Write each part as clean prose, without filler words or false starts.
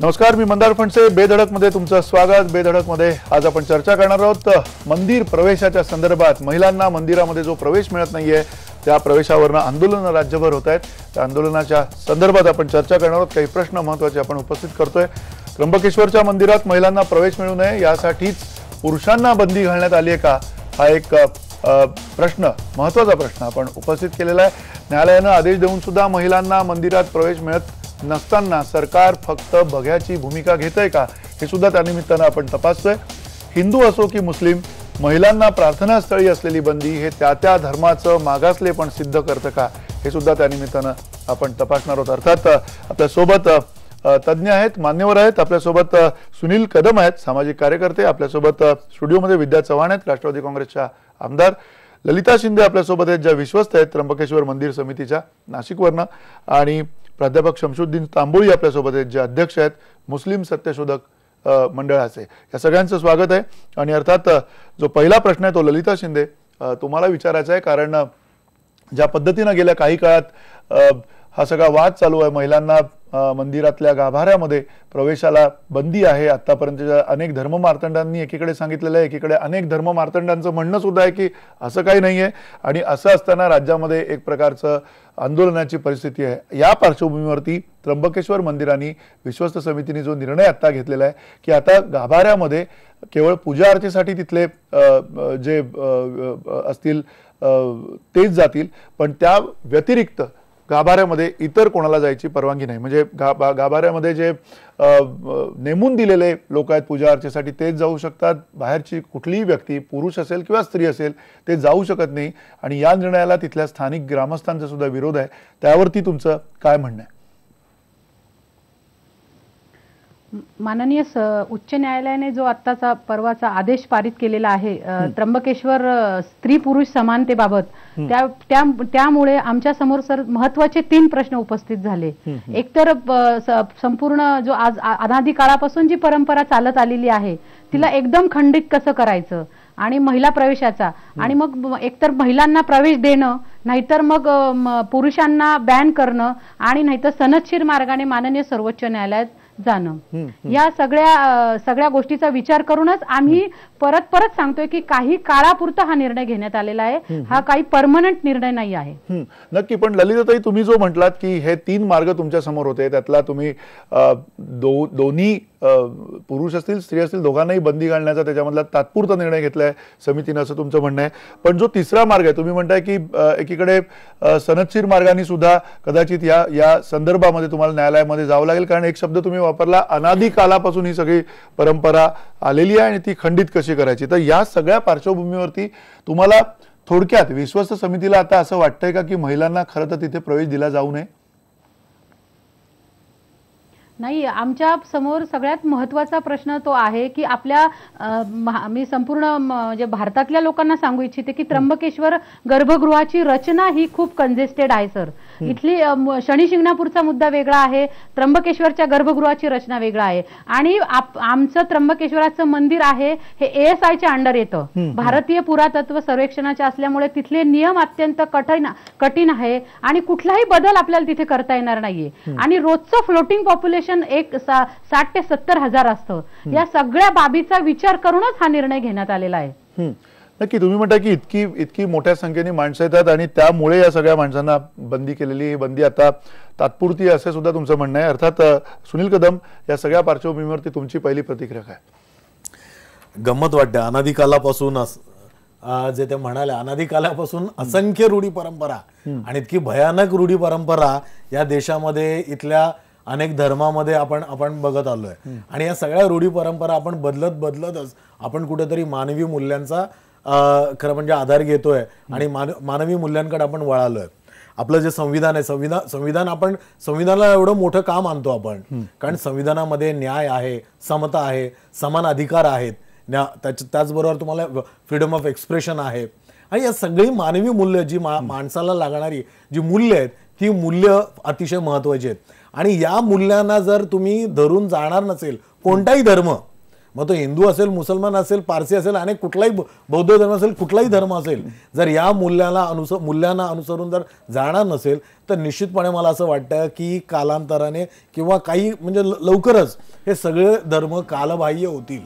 नमस्कार, मी मंदार फणसे. बेधडकमध्ये तुमचं स्वागत. बेधडकमध्ये आज आपण चर्चा करणार आहोत मंदिर प्रवेशाच्या संदर्भात. महिलांना मंदिरामध्ये जो प्रवेश मिळत नाहीये त्या प्रवेशावरनं आंदोलन राज्यभर होत आहेत. त्या आंदोलनाच्या संदर्भात आपण चर्चा करणार आहोत. काही प्रश्न महत्त्वाचे आपण उपस्थित करतोय. त्र्यंबकेश्वरच्या मंदिरात महिलांना प्रवेश मिळू नये यासाठीच पुरुषांना बंदी घालण्यात आली आहे का, हा एक प्रश्न, महत्त्वाचा प्रश्न आपण उपस्थित केलेला आहे. न्यायालयानं आदेश देऊन सुद्धा महिलांना मंदिरात प्रवेश मिळत नसताना सरकार फक्त बघ्याची भूमिका घेतंय का, हे सुद्धा त्यानिमित्तानं आपण तपासतोय. हिंदू असो की मुस्लिम, महिलांना प्रार्थनास्थळी असलेली बंदी हे त्या धर्माचं मागासलेपण सिद्ध करतं का, हे सुद्धा त्यानिमित्तानं आपण तपासणार आहोत. अर्थात आपल्यासोबत तज्ज्ञ आहेत, मान्यवर आहेत. आपल्यासोबत सुनील कदम आहेत, सामाजिक कार्यकर्ते. आपल्यासोबत स्टुडिओमध्ये विद्या चव्हाण आहेत, राष्ट्रवादी काँग्रेसच्या आमदार. ललिता शिंदे आपल्यासोबत आहेत, ज्या विश्वस्त आहेत त्र्यंबकेश्वर मंदिर समितीच्या नाशिकवरनं. आणि प्राध्यापक शमशुद्दीन तांबोळी आपल्यासोबत आहेत, जे अध्यक्ष आहेत मुस्लिम सत्यशोधक मंडळाचे. या सगळ्यांचं स्वागत आहे. आणि अर्थात जो पहिला प्रश्न आहे तो ललिता शिंदे तुम्हाला विचारायचा आहे, कारण ज्या पद्धतीनं गेल्या काही काळात हा सगळा वाद चालू आहे, महिलांना मंदिरातल्या गाभाऱ्यामध्ये प्रवेशाला बंदी आहे. आतापर्यंतच्या अनेक धर्ममार्तंडांनी एकीकडे सांगितलेलं आहे, एकीकडे अनेक धर्ममार्तंडांचं म्हणणं सुद्धा आहे की असं काही नाही आहे. आणि असं असताना राज्यामध्ये एक प्रकारचं आंदोलनाची परिस्थिती आहे. या पार्श्वभूमीवरती त्र्यंबकेश्वर मंदिरांनी विश्वस्त समितीने जो निर्णय आता घेतलेला आहे की आता गाभाऱ्यामध्ये केवळ पूजा अर्चेसाठी तिथले जे असतील तेच जातील, पण त्या व्यतिरिक्त गाभाऱ्यामध्ये इतर कोणाला जायची परवानगी नाही. म्हणजे गाभाऱ्यामध्ये जे नेमून दिलेले लोक आहेत पूजा अर्चेसाठी तेच जाऊ शकतात. बाहेरची कुठलीही व्यक्ती, पुरुष असेल किंवा स्त्री असेल, ते जाऊ शकत नाही. आणि या निर्णयाला तिथल्या स्थानिक ग्रामस्थांचा सुद्धा विरोध आहे. त्यावरती तुमचं काय म्हणणं आहे? माननीय उच्च न्यायालयाने जो आत्ताचा परवाचा आदेश पारित केलेला आहे त्र्यंबकेश्वर स्त्री पुरुष समानतेबाबत, त्यामुळे आमच्या समोर सर महत्वाचे 3 प्रश्न उपस्थित झाले. एकतर संपूर्ण जो आज अनादी काळापासून जी परंपरा चालत आलेली आहे तिला एकदम खंडित कसं करायचं, आणि महिला प्रवेशाचा, आणि मग एकतर महिलांना प्रवेश देणं, नाहीतर मग पुरुषांना बॅन करणं, आणि नाहीतर सनदशीर मार्गाने माननीय सर्वोच्च न्यायालयात जाणं. या सगळ्या गोष्टीचा विचार करूनच आम्ही परत सांगतोय की काही काळापुरता हा निर्णय घेण्यात आलेला आहे. हा काही परमनंट निर्णय नाही आहे. नक्की. पण ललिताताई, तुम्ही जो म्हटलात की हे 3 मार्ग तुमच्या समोर होते, त्यातला तुम्ही दोन्ही पुरुष असतील स्त्री असतील दोघांनाही बंदी घालण्याचा त्याच्यामधला तात्पुरता निर्णय घेतलाय समितीनं, असं तुमचं म्हणणं आहे. पण जो तिसरा मार्ग आहे, तुम्ही म्हणताय की एकीकडे सनदशीर मार्गाने सुद्धा कदाचित या संदर्भामध्ये तुम्हाला न्यायालयामध्ये जावं लागेल, कारण एक शब्द तुम्ही वापरला, अनादी कालापासून ही सगळी परंपरा आलेली आहे आणि ती खंडित कशी करायची. तर या सगळ्या पार्श्वभूमीवरती तुम्हाला थोडक्यात विश्वस्त समितीला आता असं वाटतंय का की महिलांना खरं तर तिथे प्रवेश दिला जाऊ नये? नाही, आमच्या समोर सगळ्यात महत्त्वाचा प्रश्न तो आहे की मी संपूर्ण म्हणजे भारतातल्या लोकांना सांगू इच्छिते की त्र्यंबकेश्वर गर्भगृहाची रचना ही खूप कंजेस्टेड आहे सर. इथली शनी शिंगणापूरचा मुद्दा वेगळा आहे, त्र्यंबकेश्वरच्या गर्भगृहाची रचना वेगळा आहे. आणि आमचं त्र्यंबकेश्वराचं मंदिर आहे हे ASIच्या अंडर येतं, भारतीय पुरातत्व सर्वेक्षणाच्या असल्यामुळे तिथले नियम अत्यंत कठीण आहे आणि कुठलाही बदल आपल्याला तिथे करता येणार नाहीये. आणि रोजचं फ्लोटिंग पॉप्युलेशन 60 ते 70 हजार असतं. या सगळ्या बाबीचा विचार करूनच हा निर्णय घेण्यात आलेला आहे. नक्की. तुम्ही म्हणता की इतकी मोठ्या संख्येने माणसं येतात आणि त्यामुळे या सगळ्या माणसांना बंदी केलेली, ही बंदी आता तात्पुरती असे सुद्धा तुमचं म्हणणं आहे. अर्थात सुनील कदम, या सगळ्या पार्श्वभूमीवरती तुमची पहिली प्रतिक्रिया काय? गंमत वाटते. अनादी कालापासून जे ते म्हणाले, अनादी कालापासून असंख्य रूढी परंपरा आणि इतकी भयानक रूढी परंपरा या देशामध्ये इथल्या अनेक धर्मामध्ये आपण बघत आलोय. आणि या सगळ्या रूढी परंपरा आपण बदलतच आपण कुठेतरी मानवी मूल्यांचा खरं म्हणजे आधार घेतोय आणि मानवी मूल्यांकडे आपण वळालोय. आपलं जे संविधान आहे, संविधानाला एवढं मोठं काम आणतो आपण, कारण संविधानामध्ये न्याय आहे, समता आहे, समान अधिकार आहेत, त्याचबरोबर तुम्हाला फ्रीडम ऑफ एक्सप्रेशन आहे. आणि या सगळी मानवी मूल्य जी माणसाला लागणारी जी मूल्य आहेत ती मूल्य अतिशय महत्वाची आहेत. आणि या मूल्यांना जर तुम्ही धरून जाणार नसेल, कोणताही धर्म मग तो हिंदू असेल, मुसलमान असेल, पारसी असेल, आणि कुठलाही बौद्ध धर्म असेल, कुठलाही धर्म असेल, जर या मूल्यांना अनुसरून जर जाणार नसेल तर निश्चितपणे मला असं वाटतं की कालांतराने किंवा काही म्हणजे लवकरच हे सगळे धर्म कालबाह्य होतील.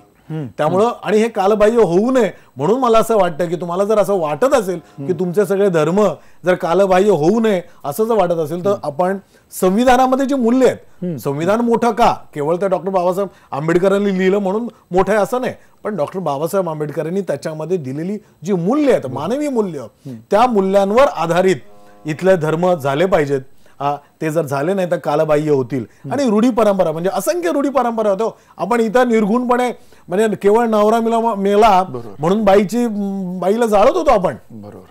त्यामुळं आणि हे कालबाह्य होऊ नये म्हणून मला असं वाटतं की तुम्हाला जर असं वाटत असेल की तुमचे सगळे धर्म जर कालबाह्य होऊ नये असं जर वाटत असेल तर आपण संविधानामध्ये जी मूल्य आहेत, संविधान मोठं का केवळ त्या डॉक्टर बाबासाहेब आंबेडकरांनी लिहिलं म्हणून मोठं आहे असं नाही, पण डॉक्टर बाबासाहेब आंबेडकरांनी त्याच्यामध्ये दिलेली जी मूल्य आहेत, मानवी मूल्य, त्या मूल्यांवर आधारित इथले धर्म झाले पाहिजेत. ते जर झाले नाही तर कालबाह्य होतील. आणि रूढी परंपरा म्हणजे असंख्य रूढी परंपरा होतो. आपण इथं निर्गुणपणे म्हणजे केवळ नवरा मेला म्हणून बाईला जाळत होतो आपण. बरोबर.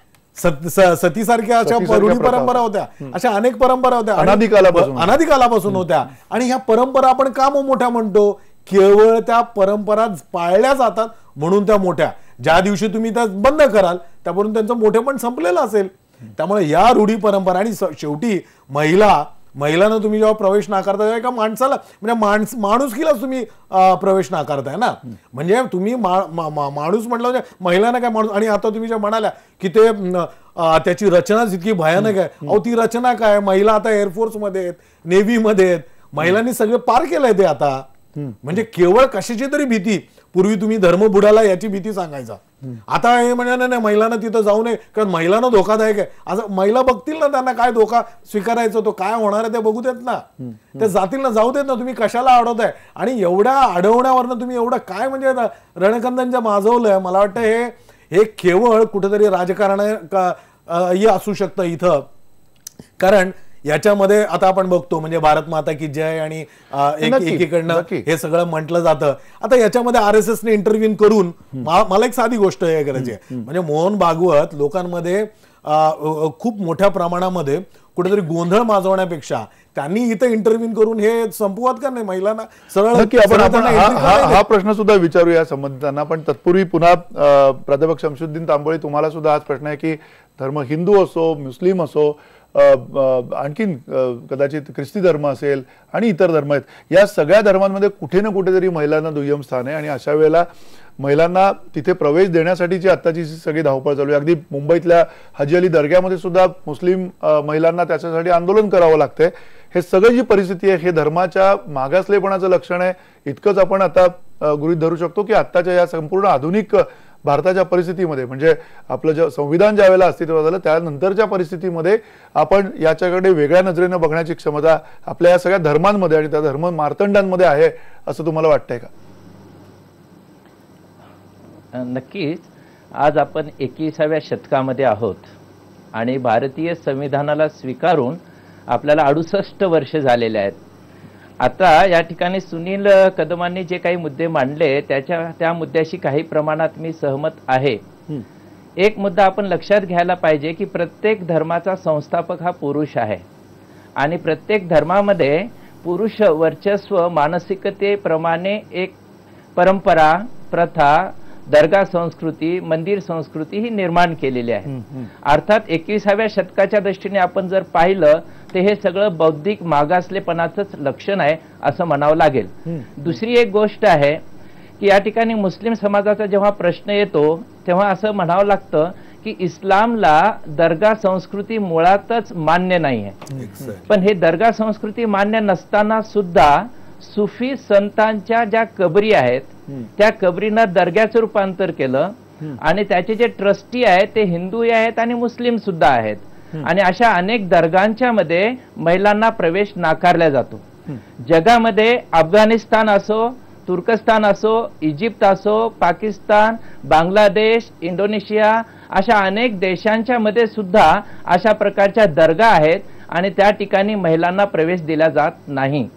सतीसारख्या अशा रूढी परंपरा होत्या, अशा अनेक परंपरा होत्या, अनादिकालापासून होत्या. आणि ह्या परंपरा आपण का मोठ्या म्हणतो? केवळ त्या परंपरा पाळल्या जातात म्हणून त्या मोठ्या. ज्या दिवशी तुम्ही त्या बंद कराल त्यापर्यंत त्यांचं मोठेपण संपलेलं असेल. त्यामुळे या रूढी परंपरा आणि शेवटी महिलांना तुम्ही जेव्हा प्रवेश नाकारता एका माणसाला म्हणजे माणुसकीलाच तुम्ही प्रवेश नाकारताय ना. म्हणजे तुम्ही माणूस म्हटलं म्हणजे महिलांना काय माणूस. आणि आता तुम्ही जे म्हणाल्या की ते त्याची रचना इतकी भयानक आहे, अहो ती रचना काय, महिला आता एअरफोर्स मध्ये आहेत, नेव्ही मध्ये आहेत, महिलांनी सगळं पार केलंय ते आता. म्हणजे केवळ कशाची तरी भीती, पूर्वी तुम्ही धर्म बुडाला याची भीती सांगायचा, आता हे म्हणजे नाही महिलांना तिथं जाऊ नये कारण महिलांना धोकादायक आहे. असं महिला बघतील ना, त्यांना काय धोका स्वीकारायचा तो काय होणार आहे ते बघू देत ना, ते जातील ना, जाऊ देत ना. तुम्ही कशाला अडवताय? आणि एवढ्या अडवण्यावरनं तुम्ही एवढं काय म्हणजे रणकंदांच्या माजवलंय. मला वाटतं हे केवळ कुठेतरी राजकारण असू शकतं इथं. कारण याच्यामध्ये आता आपण बघतो म्हणजे भारत माता की जय आणि एकीकडनं हे सगळं म्हटलं जातं. आता याच्यामध्ये RSS ने इंटरव्ह्यू करून मला एक साधी गोष्ट हे करायची आहे, म्हणजे मोहन भागवत लोकांमध्ये खूप मोठ्या प्रमाणामध्ये कुठेतरी गोंधळ माजवण्यापेक्षा त्यांनी इथं इंटरव्ह्यू करून हे संपवत का नाही महिलांना सरळ. हा प्रश्न सुद्धा विचारूया संबंधितांना, पण तत्पूर्वी पुन्हा प्राध्यापक शमशुद्दीन तांबोळी तुम्हाला सुद्धा हाच प्रश्न आहे की धर्म हिंदू असो, मुस्लिम असो, आणखीन कदाचित ख्रिस्ती धर्म असेल आणि इतर धर्म आहेत, या सगळ्या धर्मांमध्ये कुठे ना कुठेतरी महिलांना दुय्यम स्थान आहे. आणि अशा वेळेला महिलांना तिथे प्रवेश देण्यासाठीची आत्ताची सगळी धावपळ चालू आहे. अगदी मुंबईतल्या हाजी अली दर्ग्यामध्ये सुद्धा मुस्लिम महिलांना त्याच्यासाठी आंदोलन करावं लागतंय. हे सगळी जी परिस्थिती आहे हे धर्माच्या मागासलेपणाचं लक्षण आहे, इतकंच आपण आता गृहीत धरू शकतो की आत्ताच्या या संपूर्ण आधुनिक भारताच्या परिस्थितीमध्ये, म्हणजे आपलं जे संविधान ज्या वेळेला अस्तित्वात आलं त्यानंतरच्या परिस्थितीमध्ये आपण याच्याकडे वेगळ्या नजरेनं बघण्याची क्षमता आपल्या या सगळ्या धर्मांमध्ये आणि त्या धर्म मार्तंडांमध्ये आहे असं तुम्हाला वाटतंय का? नक्कीच. आज आपण 21व्या शतकामध्ये आहोत आणि भारतीय संविधानाला स्वीकारून आपल्याला 68 वर्ष झालेले आहेत. आता या ठिकाणी सुनील कदमांनी जे काही मुद्दे मांडले त्या मुद्द्याशी काही प्रमाणात मी सहमत आहे. एक मुद्दा आपण लक्षात घ्यायला पाहिजे की प्रत्येक धर्माचा संस्थापक हा पुरुष आहे आणि प्रत्येक धर्मामध्ये पुरुष वर्चस्व मानसिकतेप्रमाणे एक परंपरा, प्रथा, दर्गा संस्कृती, मंदिर संस्कृती ही निर्माण केलेली आहे. अर्थात 21व्या शतकाच्या दृष्टीने आपण जर पाहिलं तर हे सगळं बौद्धिक मागासलेपणाचंच लक्षण आहे असं म्हणावं लागेल. दुसरी एक गोष्ट आहे की या ठिकाणी मुस्लिम समाजाचा जेव्हा प्रश्न येतो तेव्हा असं म्हणावं लागतं की इस्लामला दर्गा संस्कृती मुळातच मान्य नाही आहे. पण हे दर्गा संस्कृती मान्य नसताना सुद्धा सुफी संतांच्या ज्या कबरी आहेत त्या कबरींना दर्ग्याचं रूपांतर केलं आणि त्याचे जे ट्रस्टी आहेत ते हिंदू आहेत आणि मुस्लिम सुद्धा आहेत. आणि अशा अनेक दर्गांच्या मध्ये महिलांना प्रवेश नाकारला जातो. जगामध्ये अफगाणिस्तान असो, तुर्कस्तान असो, इजिप्त असो, पाकिस्तान, बांगलादेश, इंडोनेशिया अशा अनेक देशांच्या मध्ये सुद्धा अशा प्रकारच्या दर्गा आहेत आणि त्या ठिकाणी महिलांना प्रवेश दिला जात नाही.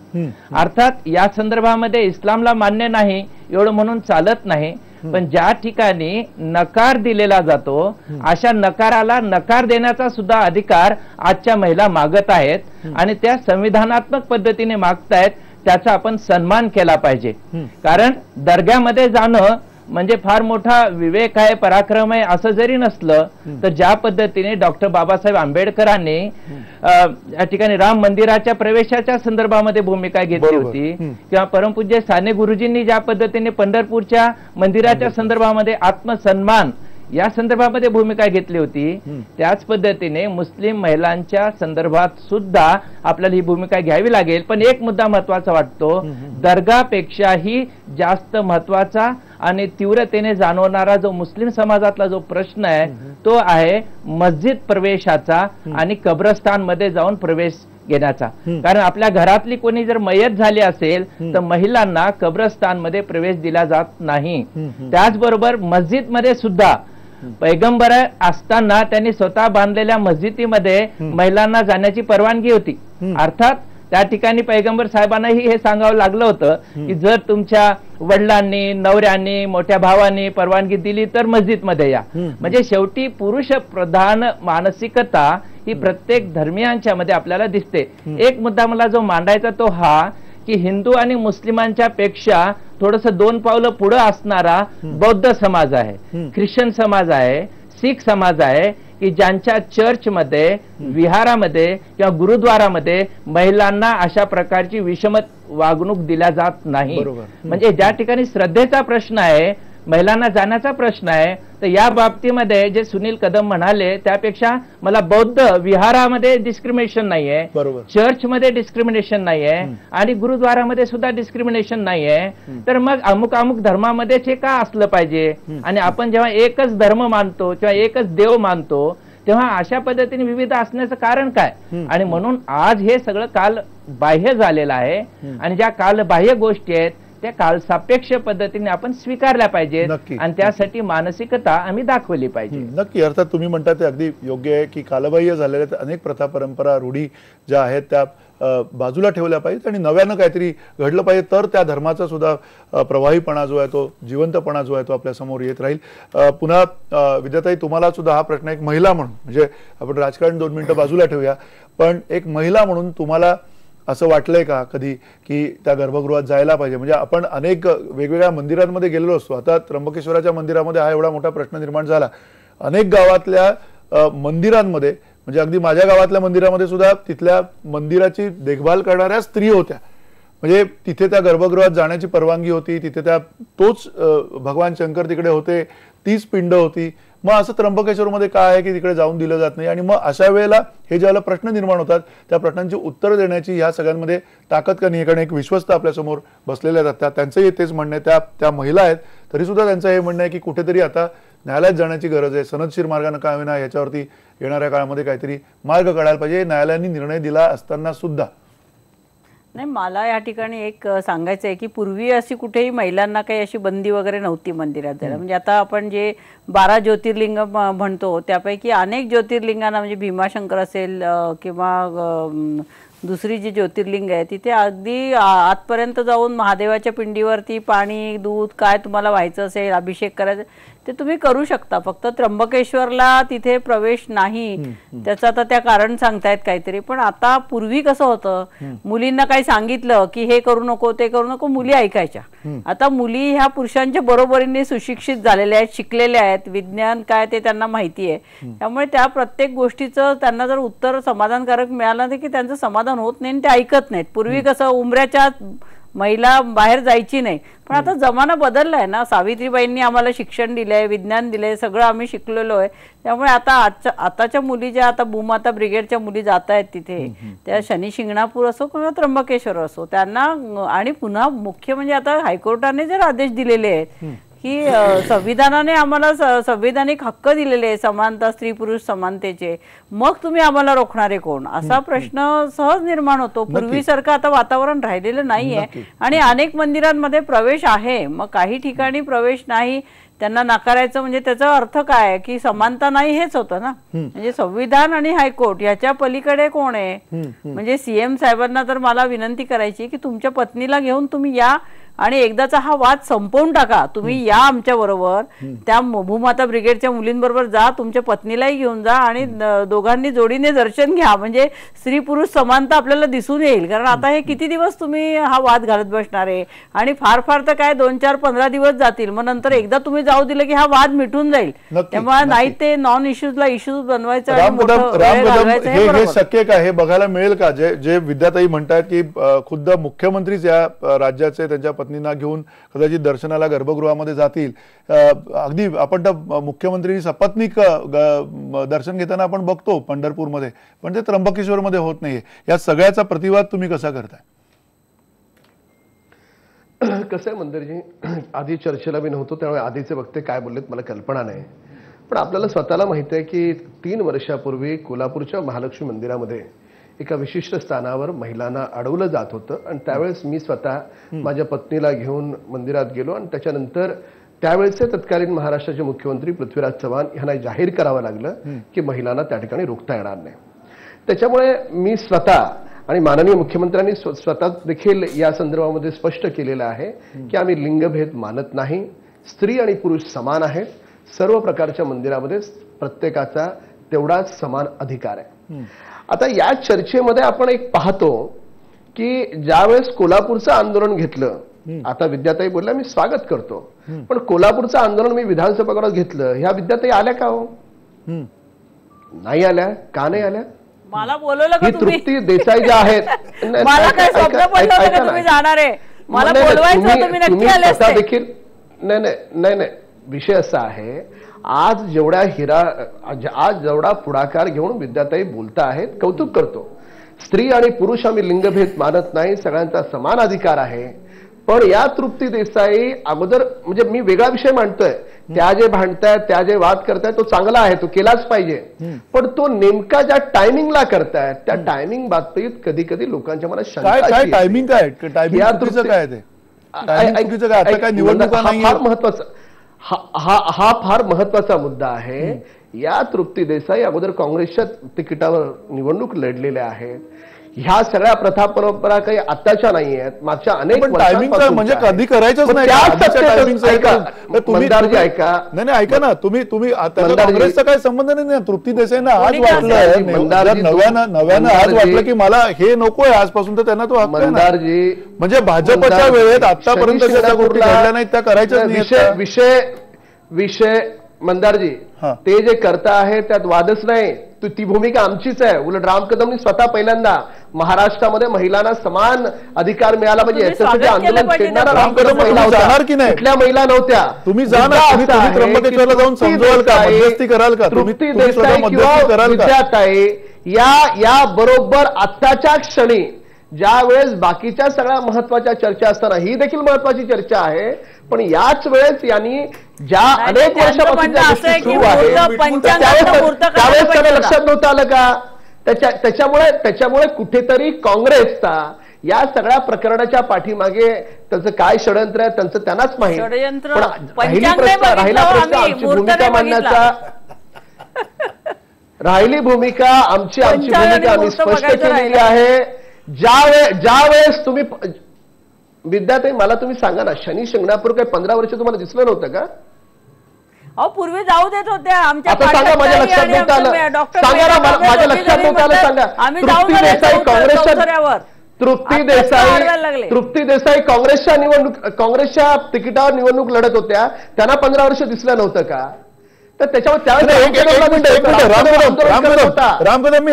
अर्थात या संदर्भामध्ये इस्लामला मान्य नाही एवढं म्हणून चालत नाही, पण ज्या ठिकाणी नकार दिलेला जातो अशा नकाराला नकार देण्याचा सुद्धा अधिकार आजच्या महिला मागत आहेत आणि त्या संविधानात्मक पद्धतीने मागतायत. त्याचा आपण सन्मान केला पाहिजे. कारण दर्ग्यामध्ये जाणं म्हणजे फार मोठा विवेक आहे, पराक्रम आहे असं जरी नसलं तर ज्या पद्धतीने डॉक्टर बाबासाहेब आंबेडकरांनी या ठिकाणी राम मंदिराच्या प्रवेशाच्या संदर्भामध्ये भूमिका घेतली होती, किंवा परमपूज्य साने गुरुजींनी ज्या पद्धतीने पंढरपूरच्या मंदिराच्या संदर्भामध्ये आत्मसन्मान या संदर्भामध्ये भूमिका घेतली होती, त्याच पद्धतीने मुस्लिम महिलांच्या संदर्भात सुद्धा आपल्याला ही भूमिका घ्यावी लागेल. पण एक मुद्दा महत्वाचा वाटतो, दर्गापेक्षाही जास्त महत्वाचा आणि तीव्रतेने जाणवणारा जो मुस्लिम समाजातला जो प्रश्न आहे तो आहे मस्जिद प्रवेशाचा आणि कब्रस्तान मध्ये जाऊन प्रवेश घेण्याचा. कारण आपल्या घरातली कोणी जर मयत झाली असेल तर महिलांना कब्रस्तान मध्ये प्रवेश दिला जात नाही. त्याचबरोबर मस्जिद मध्ये सुद्धा पैगंबर असताना त्यांनी स्वतः बांधलेल्या मस्जिदीमध्ये महिलांना जाण्याची परवानगी होती. अर्थात त्या ठिकाणी पैगंबर साहेबांनाही हे सांगावं लागलं होतं की जर तुमच्या वडिलांनी, नवऱ्यांनी, मोठ्या भावांनी परवानगी दिली तर मस्जिदमध्ये या. म्हणजे शेवटी पुरुष प्रधान मानसिकता ही प्रत्येक धर्मियांच्या मध्ये आपल्याला दिसते. एक मुद्दा मला जो मांडायचा तो हा की हिंदू आणि मुस्लिमांच्या पेक्षा थोडस 2 पावलं पुढे असणारा बौद्ध समाज आहे, ख्रिश्चन समाज आहे, शीख समाज आहे की ज्यांच्या चर्चमध्ये, विहारामध्ये किंवा गुरुद्वारामध्ये महिलांना अशा प्रकारची विषम वागणूक दिल्या जात नाही. म्हणजे ज्या ठिकाणी श्रद्धेचा प्रश्न आहे, महिलांना जाण्याचा प्रश्न आहे, तर या बाबतीमध्ये जे सुनील कदम म्हणाले त्यापेक्षा मला बौद्ध विहारामध्ये डिस्क्रिमिनेशन नाहीये, चर्चमध्ये डिस्क्रिमिनेशन नाहीये आणि गुरुद्वारामध्ये सुद्धा डिस्क्रिमिनेशन नाहीये. तर मग अमुक अमुक धर्मामध्येच हे का असलं पाहिजे? आणि आपण जेव्हा एकच धर्म मानतो किंवा एकच देव मानतो तेव्हा अशा पद्धतीने विविध असण्याचं कारण काय? आणि म्हणून आज हे सगळं काल बाह्य झालेलं आहे आणि ज्या कालबाह्य गोष्टी आहेत त्या कालसापेक्ष पद्धतीने आपण स्वीकारल्या पाहिजेत आणि त्यासाठी मानसिकता आम्ही दाखवली पाहिजे. नक्की. अर्थात तुम्ही म्हणता ते अगदी योग्य आहे की कालबाह्य झालेल्या अनेक प्रथा, परंपरा, रूढी ज्या आहेत त्या बाजूला ठेवल्या पाहिजेत आणि नव्यानं काहीतरी घडलं पाहिजे तर त्या धर्माचा सुद्धा प्रवाहीपणा जो आहे तो, जिवंतपणा जो आहे तो आपल्या समोर येत राहील. पुन्हा विद्याताई, तुम्हाला सुद्धा हा प्रश्न एक महिला म्हणून, म्हणजे आपण राजकारण 2 मिनिटं बाजूला ठेवूया, पण एक महिला म्हणून तुम्हाला असं वाटलंय का कधी की त्या गर्भगृहात जायला पाहिजे? म्हणजे आपण अनेक वेगवेगळ्या मंदिरांमध्ये गेलेलो असतो. आता त्र्यंबकेश्वराच्या मंदिरामध्ये हा एवढा मोठा प्रश्न निर्माण झाला. अनेक गावातल्या मंदिरांमध्ये, म्हणजे अगदी माझ्या गावातल्या मंदिरामध्ये सुद्धा तिथल्या मंदिराची देखभाल करणाऱ्या स्त्री होत्या. म्हणजे तिथे त्या गर्भगृहात जाण्याची परवानगी होती, तिथे त्या तोच भगवान शंकर तिकडे होते, तीच पिंड होती. मग असं त्र्यंबकेश्वरमध्ये काय आहे की तिकडे जाऊन दिलं जात नाही? आणि मग अशा वेळेला हे ज्यावेळेला प्रश्न निर्माण होतात त्या प्रश्नांची उत्तर देण्याची ह्या सगळ्यांमध्ये ताकद का नाही? कारण एक विश्वस्त आपल्यासमोर बसलेले आहेत, त्यांचंही तेच म्हणणं आहे. त्या महिला आहेत तरी सुद्धा त्यांचं हे म्हणणं आहे की कुठेतरी आता न्यायालयात जाण्याची गरज आहे, सनदशीर मार्गाने काय होईना याच्यावरती येणाऱ्या काळामध्ये काहीतरी मार्ग काढायला पाहिजे. न्यायालयाने निर्णय दिला असताना सुद्धा नाही, मला या ठिकाणी एक सांगायचं आहे की पूर्वी अशी कुठेही महिलांना काही अशी बंदी वगैरे नव्हती मंदिरात जायला. म्हणजे आता आपण जे 12 ज्योतिर्लिंग म्हणतो त्यापैकी अनेक ज्योतिर्लिंगांना, म्हणजे भीमाशंकर असेल किंवा दुसरी जी ज्योतिर्लिंग आहे तिथे अगदी आतपर्यंत जाऊन महादेवाच्या पिंडीवरती पाणी, दूध काय तुम्हाला व्हायचं असेल, अभिषेक करायचा ते तुम्ही करू शकता. फक्त त्र्यंबकेश्वरला तिथे प्रवेश नाही, त्याचं आता त्या कारण सांगतायत काहीतरी. पण आता पूर्वी कसं होतं, मुलींना काही सांगितलं की हे करू नको, ते करू नको, मुली ऐकायच्या. आता मुली ह्या पुरुषांच्या बरोबरीने सुशिक्षित झालेल्या आहेत, शिकलेल्या आहेत, विज्ञान काय ते त्यांना माहिती आहे. त्यामुळे त्या प्रत्येक गोष्टीचं त्यांना जर उत्तर समाधानकारक मिळालं नाही की त्यांचं समाधान होत नाही आणि ते ऐकत नाहीत. पूर्वी कसं उंबऱ्याच्या महिला बाहेर जायची नाही, पण आता जमाना बदललाय ना. सावित्रीबाईंनी आम्हाला शिक्षण दिलंय, विज्ञान दिलंय, सगळं आम्ही शिकलेलो आहे. त्यामुळे आता आताच्या मुली ज्या आता भूमाता ब्रिगेडच्या मुली जात आहेत तिथे, त्या शनी शिंगणापूर असो किंवा त्र्यंबकेश्वर असो, त्यांना आणि पुन्हा मुख्य म्हणजे आता हायकोर्टाने जर आदेश दिलेले आहेत की संविधानाने आम्हाला संविधानिक हक्क दिलेले आहे समानता, स्त्री पुरुष समानतेचे, मग तुम्ही आम्हाला रोखणारे कोण? असा प्रश्न सहज निर्माण होतो. पूर्वीसारखं आता वातावरण राहिलेलं नाहीये आणि अनेक मंदिरांमध्ये प्रवेश आहे, मग काही ठिकाणी प्रवेश नाही. त्यांना नाकारायचं म्हणजे त्याचा अर्थ काय आहे की समानता नाही हेच होतं ना. म्हणजे संविधान आणि हायकोर्ट याच्या पलीकडे कोण आहे. म्हणजे सीएम साहेबांना तर मला विनंती करायची की तुमच्या पत्नीला घेऊन तुम्ही या आणि एकदाचा हा वाद संपवून टाका. तुम्ही या आमच्या बरोबर, त्या भूमाता ब्रिगेडच्या मुलींबरोबर जा, तुमच्या पत्नीलाही घेऊन जा आणि दोघांनी जोडीने दर्शन घ्या. म्हणजे स्त्री पुरुष समानता आपल्याला दिसून येईल. कारण आता हे किती दिवस तुम्ही हा वाद घालत बसणार आहे आणि फार फार तर काय 2, 4, 15 दिवस जातील. मग नंतर एकदा तुम्ही जाऊ दिलं की हा वाद मिटून जाईल. त्यामुळे नाही ते नॉन इश्यूजला इश्यूज बनवायचं हे शक्य का, हे बघायला मिळेल का? जे विद्याताई म्हणतात की खुद्द मुख्यमंत्रीच या राज्याचे त्यांच्या पत्नींना घेऊन कदाचित दर्शनाला गर्भगृहामध्ये जातील. अगदी आपण तर मुख्यमंत्री सपत्नीक दर्शन घेताना आपण बघतो पंढरपूरमध्ये, पण ते त्र्यंबकेश्वरमध्ये होत नाहीये. या सगळ्याचा प्रतिवाद तुम्ही कसा करताय? कसं आहे मंदिरजी, आधी चर्चेला मी नव्हतो त्यामुळे आधीचे वक्ते काय बोललेत मला कल्पना नाही. पण आपल्याला स्वतःला माहिती आहे की 3 वर्षापूर्वी कोल्हापूरच्या महालक्ष्मी मंदिरामध्ये एका विशिष्ट स्थानावर महिलांना अडवलं जात होतं आणि त्यावेळेस मी स्वतः माझ्या पत्नीला घेऊन मंदिरात गेलो आणि त्याच्यानंतर त्यावेळेचे तत्कालीन महाराष्ट्राचे मुख्यमंत्री पृथ्वीराज चव्हाण यांना जाहीर करावं लागलं की महिलांना त्या ठिकाणी रोखता येणार नाही. त्याच्यामुळे मी स्वतः आणि माननीय मुख्यमंत्र्यांनी स्वतः देखील या संदर्भामध्ये स्पष्ट केलेलं आहे की आम्ही लिंगभेद मानत नाही. स्त्री आणि पुरुष समान आहेत. सर्व प्रकारच्या मंदिरामध्ये प्रत्येकाचा तेवढाच समान अधिकार आहे. आता या चर्चेमध्ये आपण एक पाहतो की ज्यावेळेस कोल्हापूरचं आंदोलन घेतलं, आता विद्याताई बोलल्या मी स्वागत करतो, पण कोल्हापूरचं आंदोलन मी विधानसभागृहात घेतलं, ह्या विद्याताई आल्या का हो? नाही आल्या. का नाही आल्या? मला बोलवलं का ही तुम्ही? तृप्ती देसाई ज्या आहेत, मला काय स्वप्न पडलं होतं का तुम्ही जाणार आहे? मला बोलवायचं होतं, मी नक्की आले असते. देखील नाही, विषय असा आहे, आज जेवढा पुढाकार घेऊन विद्याताई बोलता आहेत, कौतुक करतो. स्त्री आणि पुरुष आम्ही लिंगभेद मानत नाही, सगळ्यांचा समान अधिकार आहे. पण या तृप्ती देसाई अगोदर, म्हणजे मी वेगळा विषय मांडतोय, त्या जे भांडतायत, त्या जे वाद करतायत तो चांगला आहे, तो केलाच पाहिजे. पण तो नेमका ज्या टायमिंगला करतायत त्या टायमिंग बाबतीत कधी कधी लोकांच्या मनात शंका काय टायमिंग काय काय ते फार महत्वाचा हा फार महत्वाचा मुद्दा आहे. या तृप्ती देसाई अगोदर काँग्रेसच्या तिकिटावर निवडणूक लढलेल्या आहेत. ह्या सगळ्या प्रथा परंपरा काही आताच्या नाही आहेत, मागच्या अनेक म्हणजे कधी करायचंच नाही. मंदारजी ऐका, नाही ऐका ना, तुम्ही काँग्रेसचा काही संबंध नाही. तृप्ती देसाईंना आज वाटलं, नव्यानं आज वाटलं की मला हे नकोय आजपासून, तर त्यांना तो हक्क आहे. मंदारजी म्हणजे भाजपच्या वेळेत आतापर्यंत ज्या गोष्टी घडल्या नाहीत त्या करायच्याच नाही. विषय मंदारजी, ते जे करता आहे त्यात वादच नाही. ती भूमिका आमचीच आहे. उलट राम कदमनी स्वतः पहिल्यांदा महाराष्ट्रामध्ये महिलांना समान अधिकार मिळाला म्हणजे याच्यासाठी आंदोलन छेडणारा राम कदम जाणार की नाही? कुठल्या महिला नव्हत्या. तुम्ही जाणार, त्र्यंबकेश्वरला जाऊन समजवाल का, मध्यस्थी कराल का? तृप्ती देसाई किंवा विद्याताई या बरोबर आत्ताच्या क्षणी ज्या वेळेस बाकीच्या सगळ्या महत्वाच्या चर्चा असताना ही देखील महत्वाची चर्चा आहे, पण याच वेळेस यांनी ज्या अनेक वर्षापासून सुरू आहे त्यावेळेस त्याला लक्षात नव्हतं आलं का? त्याच्यामुळे कुठेतरी काँग्रेसचा या सगळ्या प्रकरणाच्या पाठीमागे त्याचं काय षडयंत्र आहे त्यांचं त्यांनाच माहिती. राहिली भूमिका आमची भूमिका आम्ही स्पष्ट केलेली आहे. ज्या वेळेस तुम्ही विद्याताई मला तुम्ही सांगा ना, शनी शिंगणापूर काही 15 वर्ष तुम्हाला दिसलं नव्हतं का? अहो पूर्वी जाऊ देत होत्या आमच्या. आता सांगा, माझ्या लक्षात नव्हतं आलं. सांगा ना, माझ्या लक्षात नव्हतं आलं. सांगा. तृप्ती देसाई काँग्रेसच्या तिकिटावर निवडणूक लढत होत्या, त्यांना 15 वर्ष दिसलं नव्हतं का? तर त्याच्यावर राम कदम मी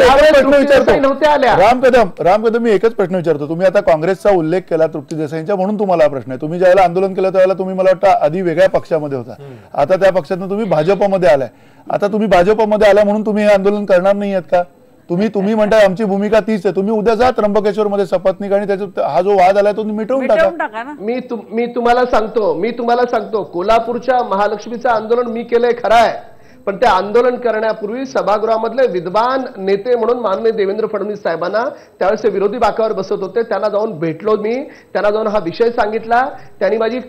एकच प्रश्न विचारतो. तुम्ही आता काँग्रेसचा उल्लेख केला तृप्ती देसाईंचा, म्हणून तुम्हाला हा प्रश्न आहे. तुम्ही ज्यावेळेला आंदोलन केलं त्यावेळेला तुम्ही मला वाटतं आधी वेगळ्या पक्षामध्ये होता, आता त्या पक्षातून तुम्ही भाजपमध्ये आलाय. आता तुम्ही भाजपमध्ये आलाय म्हणून तुम्ही हे आंदोलन करणार नाही आहेत का? तुम्ही म्हणताय आमची भूमिका तीच आहे. तुम्ही उद्या जा त्र्यंबकेश्वरमध्ये सपत्नीक आणि त्याचा हा जो वाद आलाय तो मिटवून टाका. मी तुम्हाला सांगतो कोल्हापूरच्या महालक्ष्मीचं आंदोलन मी केलंय खरं आहे, पण ते आंदोलन करण्यापूर्वी सभागृहामधले विद्वान नेते म्हणून माननीय देवेंद्र फडणवीस साहेबांना त्यावेळेस विरोधी बाकावर बसत होते, त्यांना जाऊन भेटलो मी, त्यांना जाऊन हा विषय सांगितला. त्यांनी माझी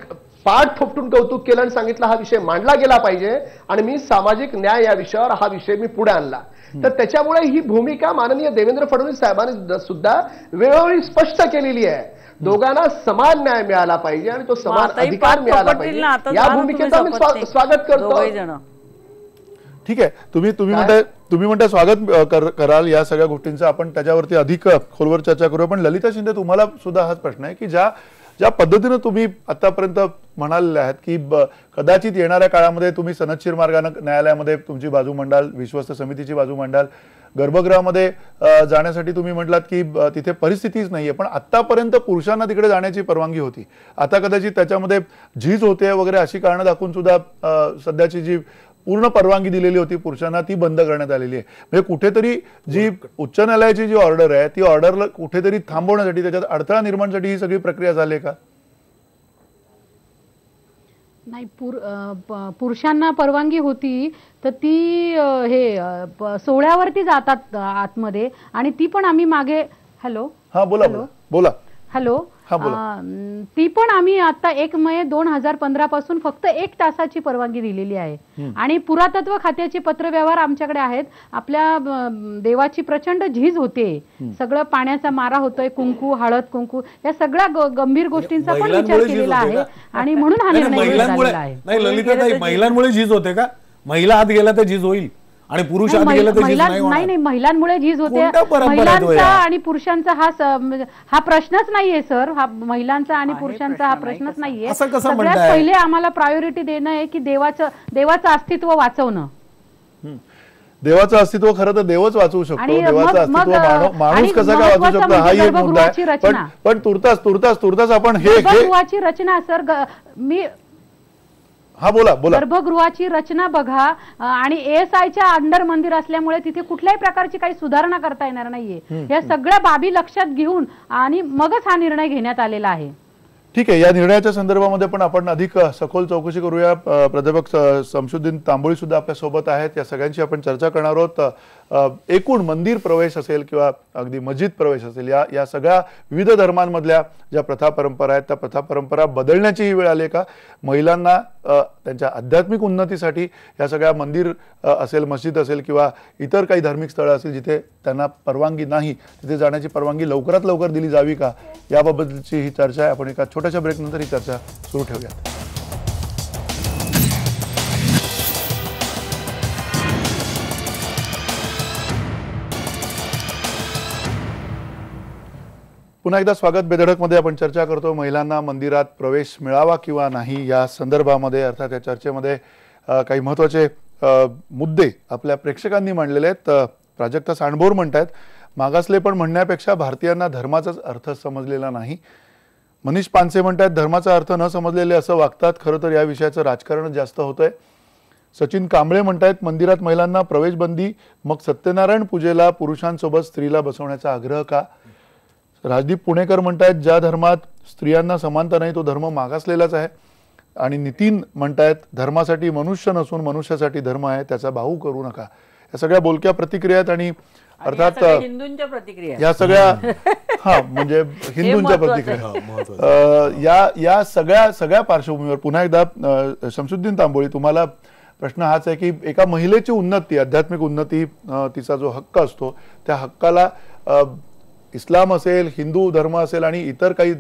पाठ थोपटून कौतुक केलं आणि सांगितलं हा विषय मांडला गेला पाहिजे आणि मी सामाजिक न्याय या विषयावर हा विषय मी पुढे आणला. तर त्याच्यामुळे ही भूमिका माननीय देवेंद्र फडणवीस साहेबांनी सुद्धा वेळोवेळी स्पष्ट केलेली आहे. दोघांना समान न्याय मिळाला पाहिजे आणि तो समान अधिकार मिळाला पाहिजे. या भूमिकेचं आम्ही स्वागत करतो. ठीक आहे, तुम्ही म्हणताय स्वागत कराल या सगळ्या गोष्टींचं, आपण त्याच्यावरती अधिक खोलवर चर्चा करूया. पण ललिता शिंदे, तुम्हाला सुद्धा हाच प्रश्न आहे की ज्या पद्धतीनं तुम्ही आतापर्यंत म्हणालेले आहात की कदाचित येणाऱ्या काळामध्ये तुम्ही सनदशीर मार्गाने न्यायालयामध्ये तुमची बाजू मांडाल, विश्वस्त समितीची बाजू मांडाल, गर्भगृहामध्ये जाण्यासाठी तुम्ही म्हटलात की तिथे परिस्थितीच नाहीये, पण आतापर्यंत पुरुषांना तिकडे जाण्याची परवानगी होती. आता कदाचित त्याच्यामध्ये झीज होते वगैरे अशी कारणं दाखवून सुद्धा सध्याची जी पूर्ण परवानगी दिलेली होती पुरुषांना ती बंद करण्यात आलेली आहे. म्हणजे कुठेतरी जी उच्च न्यायालयाची जी ऑर्डर आहे ती ऑर्डरला कुठेतरी थांबवण्यासाठी, त्याच्यात अडथळा निर्माणसाठी ही सगळी प्रक्रिया झाली का? नाही, पुरुषांना परवानगी होती तर ती सोहळ्यावरती जातात आतमध्ये, आणि ती पण आम्ही मागे बोला ती पण आम्ही आता 1 मे 2015 पासून फक्त 1 तासाची परवानगी दिलेली आहे. आणि पुरातत्व खात्याचे पत्रव्यवहार आमच्याकडे आहेत. आपल्या देवाची प्रचंड झीज होते, सगळं पाण्याचा मारा होतोय, कुंकू, हळद कुंकू, या सगळ्या गंभीर गोष्टींचा पण विचार केलेला आहे आणि म्हणून हा निर्णय झालेला आहे. नाही ललिताताई, महिलांमुळे झीज होते का? महिला आत गेला तर झीज होईल आणि पुरुष आत गेला तर झीज नाही होणार? नाही, महिलांमुळे झीज होते. महिलांचा आणि पुरुषांचा हा प्रश्नच नाहीये सर. हा महिलांचा आणि पुरुषांचा हा प्रश्नच नाहीये. सगळ्यात पहिले आम्हाला प्रायोरिटी देणं आहे की देवाचं अस्तित्व वाचवणं. देवाचं अस्तित्व खरं तर देवच वाचवू शकतो. देवाचं अस्तित्व माणूस कसा काय वाचवू शकतो हाही एक मुद्दा आहे. पण तुर्तास आपण गर्भगृहाची रचना सर, बोला. गर्भगृहाची रचना बघा, आणि ASIच्या अंडर मंदिर असल्यामुळे तिथे कुठल्याही प्रकारची काही सुधारणा करता येणार नाहीये. या सगळ्या बाबी लक्षात घेऊन आणि मगच हा निर्णय घेण्यात आलेला आहे. ठीक आहे, या निर्णयाच्या संदर्भामध्ये पण आपण अधिक सखोल चौकशी करूया. प्राध्यापक शमशुद्दीन तांबोळी सुद्धा आपल्या सोबत आहेत. या सगळ्यांची आपण चर्चा करणार आहोत. एकूण मंदिर प्रवेश असेल किंवा अगदी मस्जिद प्रवेश असेल, या सगळ्या विविध धर्मांमधल्या ज्या प्रथा परंपरा आहेत त्या प्रथा परंपरा बदलण्याची ही वेळ आली का? महिलांना त्यांच्या आध्यात्मिक उन्नतीसाठी या सगळ्या मंदिर असेल, मस्जिद असेल किंवा इतर काही धार्मिक स्थळं असेल जिथे त्यांना परवानगी नाही, तिथे जाण्याची परवानगी लवकरात लवकर दिली जावी का, याबाबतची ही चर्चा आहे. आपण एका छोट्याशा ब्रेक नंतर ही चर्चा सुरू ठेवूयात. पुन्हा एकदा स्वागत. बेधडकमध्ये आपण चर्चा करतो महिलांना मंदिरात प्रवेश मिळावा किंवा नाही या संदर्भामध्ये. अर्थात या चर्चेमध्ये काही महत्त्वाचे मुद्दे आपल्या प्रेक्षकांनी मांडलेले आहेत. प्राजक्ता सांडभोर म्हणतात, मागासले पण म्हणण्यापेक्षा भारतीयांना धर्माचाच अर्थ समजलेला नाही. मनीष पानसे म्हणतात, धर्माचा अर्थ न समजलेले असं वागतात. खरं तर या विषयाचं राजकारणच जास्त होतंय. सचिन कांबळे म्हणतात, मंदिरात महिलांना प्रवेशबंदी, मग सत्यनारायण पूजेला पुरुषांसोबत स्त्रीला बसवण्याचा आग्रह का? राजदीप पुणेकर म्हणतायत, ज्या धर्मात स्त्रियांना समानता नाही तो धर्म मागासलेलाच आहे. आणि नितीन म्हणतायत, धर्मासाठी मनुष्य नसून मनुष्यासाठी धर्म आहे, त्याचा भाऊ करू नका. या सगळ्या बोलक्या प्रतिक्रिया आहेत. आणि अर्थात हिंदूंच्या प्रतिक्रिया या सगळ्या म्हणजे हिंदूंच्या प्रतिक्रिया या सगळ्या पार्श्वभूमीवर पुन्हा एकदा शमशुद्दीन तांबोळी, तुम्हाला प्रश्न हाच आहे की एका महिलेची उन्नती, आध्यात्मिक उन्नती, तिचा जो हक्क असतो त्या हक्काला इस्लाम असेल, हिंदू धर्म असेल आणि इतर काही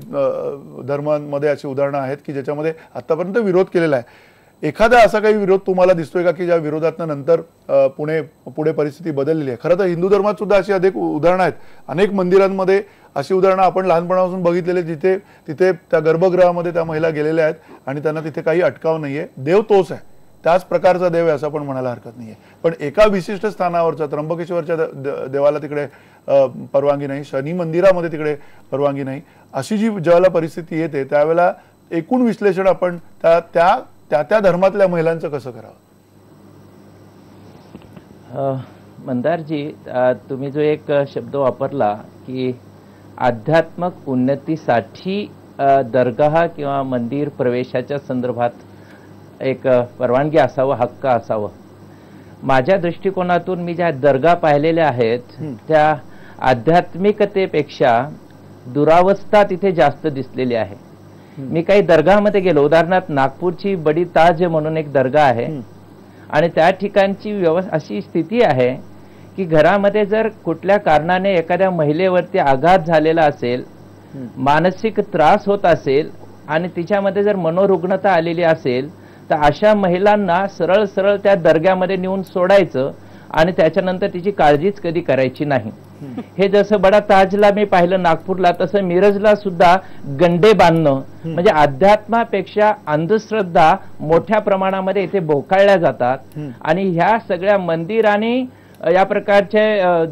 धर्मांमध्ये अशी उदाहरणं आहेत की ज्याच्यामध्ये आतापर्यंत विरोध केलेला आहे. एखादा असा काही विरोध तुम्हाला दिसतोय का की ज्या विरोधातनं नंतर पुढे परिस्थिती बदललेली आहे? खरं तर हिंदू धर्मात सुद्धा अशी अनेक उदाहरणं आहेत. अनेक मंदिरांमध्ये अशी उदाहरणं आपण लहानपणापासून बघितलेली, तिथे त्या गर्भगृहामध्ये त्या महिला गेलेल्या आहेत आणि त्यांना तिथे काही अटकाव नाहीये. देव तोच आहे, त्याच प्रकारचा देव आहे असं पण म्हणायला हरकत नाहीये. पण एका विशिष्ट स्थानावरच्या त्र्यंबकेश्वरच्या देवाला तिकडे परवानगी नाही, शनी मंदिरामध्ये तिकडे परवानगी नाही, अशी जी ज्यावेळेला परिस्थिती येते त्यावेळेला एकूण विश्लेषण आपण त्या धर्मातल्या महिलांचं कसं करावं? मंदारजी, तुम्ही जो एक शब्द वापरला की आध्यात्मिक उन्नतीसाठी दरगाह किंवा मंदिर प्रवेशाच्या संदर्भात एक परवानगी असावं, हक्क असावं. माझ्या दृष्टिकोनातून मी ज्या दर्गा पाहिलेल्या आहेत त्या आध्यात्मिकतेपेक्षा दुरावस्था तिथे जास्त दिसलेली आहे. मी काही दर्गामध्ये गेलो, उदाहरणार्थ नागपूरची बडी ताज म्हणून एक दर्गा आहे आणि त्या ठिकाणची अशी स्थिती आहे की घरामध्ये जर कुठल्या कारणाने एखाद्या महिलेवरती आघात झालेला असेल, मानसिक त्रास होत असेल आणि तिच्यामध्ये जर मनोरुग्णता आलेली असेल तर अशा महिलांना सरळ सरळ त्या दर्ग्यामध्ये नेऊन सोडायचं आणि त्याच्यानंतर तिची काळजीच कधी करायची नाही. हे जसं बडा ताजला मी पाहिलं नागपूरला, तसं मिरजला सुद्धा गंडे बांधणं म्हणजे अध्यात्मापेक्षा अंधश्रद्धा मोठ्या प्रमाणामध्ये इथे बोकाळल्या जातात आणि ह्या सगळ्या मंदिर आणि या प्रकारचे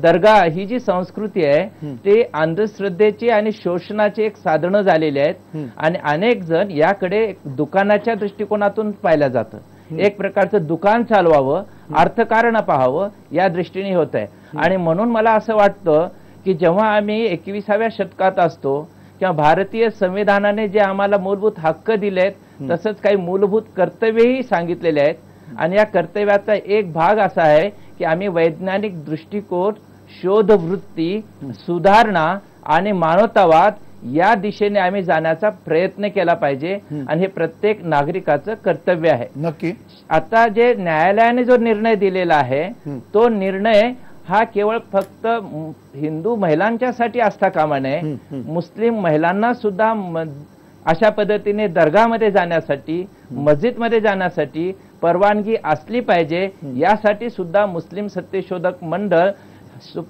दर्गा ही जी संस्कृती आहे ते अंधश्रद्धेची आणि शोषणाची एक साधनं झालेली आहेत आणि अनेक जण याकडे दुकानाच्या दृष्टिकोनातून पाहिलं जातं. एक प्रकारचं दुकान चालवावं, अर्थकारण पाहावं या दृष्टीने होत आहे. आणि म्हणून मला असं वाटतं की जेव्हा आम्ही 21व्या शतकात असतो किंवा भारतीय संविधानाने जे आम्हाला मूलभूत हक्क दिलेत तसंच काही मूलभूत कर्तव्यही सांगितलेले आहेत आणि या कर्तव्याचा एक भाग असा आहे की आम्ही वैज्ञानिक दृष्टिकोन, शोधवृत्ती, सुधारणा आणि मानवतावाद या दिशेने आम्ही जाण्याचा प्रयत्न केला पाहिजे आणि हे प्रत्येक नागरिकाचं कर्तव्य आहे. नक्की. आता जे न्यायालयाने जो निर्णय दिलेला आहे तो निर्णय हा केवळ फक्त हिंदू महिलांच्यासाठी असता कामा नये, मुस्लिम महिलांना सुद्धा अशा पद्धतीने दर्गामध्ये जाण्यासाठी, मस्जिदमध्ये जाण्यासाठी परवानगी असली पाहिजे. यासाठी सुद्धा मुस्लिम सत्यशोधक मंडळ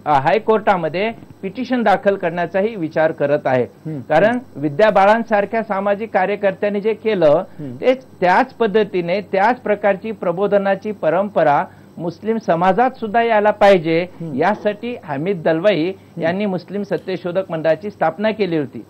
हायकोर्टामध्ये पिटिशन दाखल करण्याचाही विचार करत आहे. कारण विद्या बाळांसारख्या सामाजिक कार्यकर्त्यांनी जे केलं ते त्याच पद्धतीने त्याच प्रकारची प्रबोधनाची परंपरा मुस्लिम समाजात सुद्धा यायला पाहिजे. यासाठी हमीद दलवाई यांनी मुस्लिम सत्यशोधक मंडळाची स्थापना केली होती.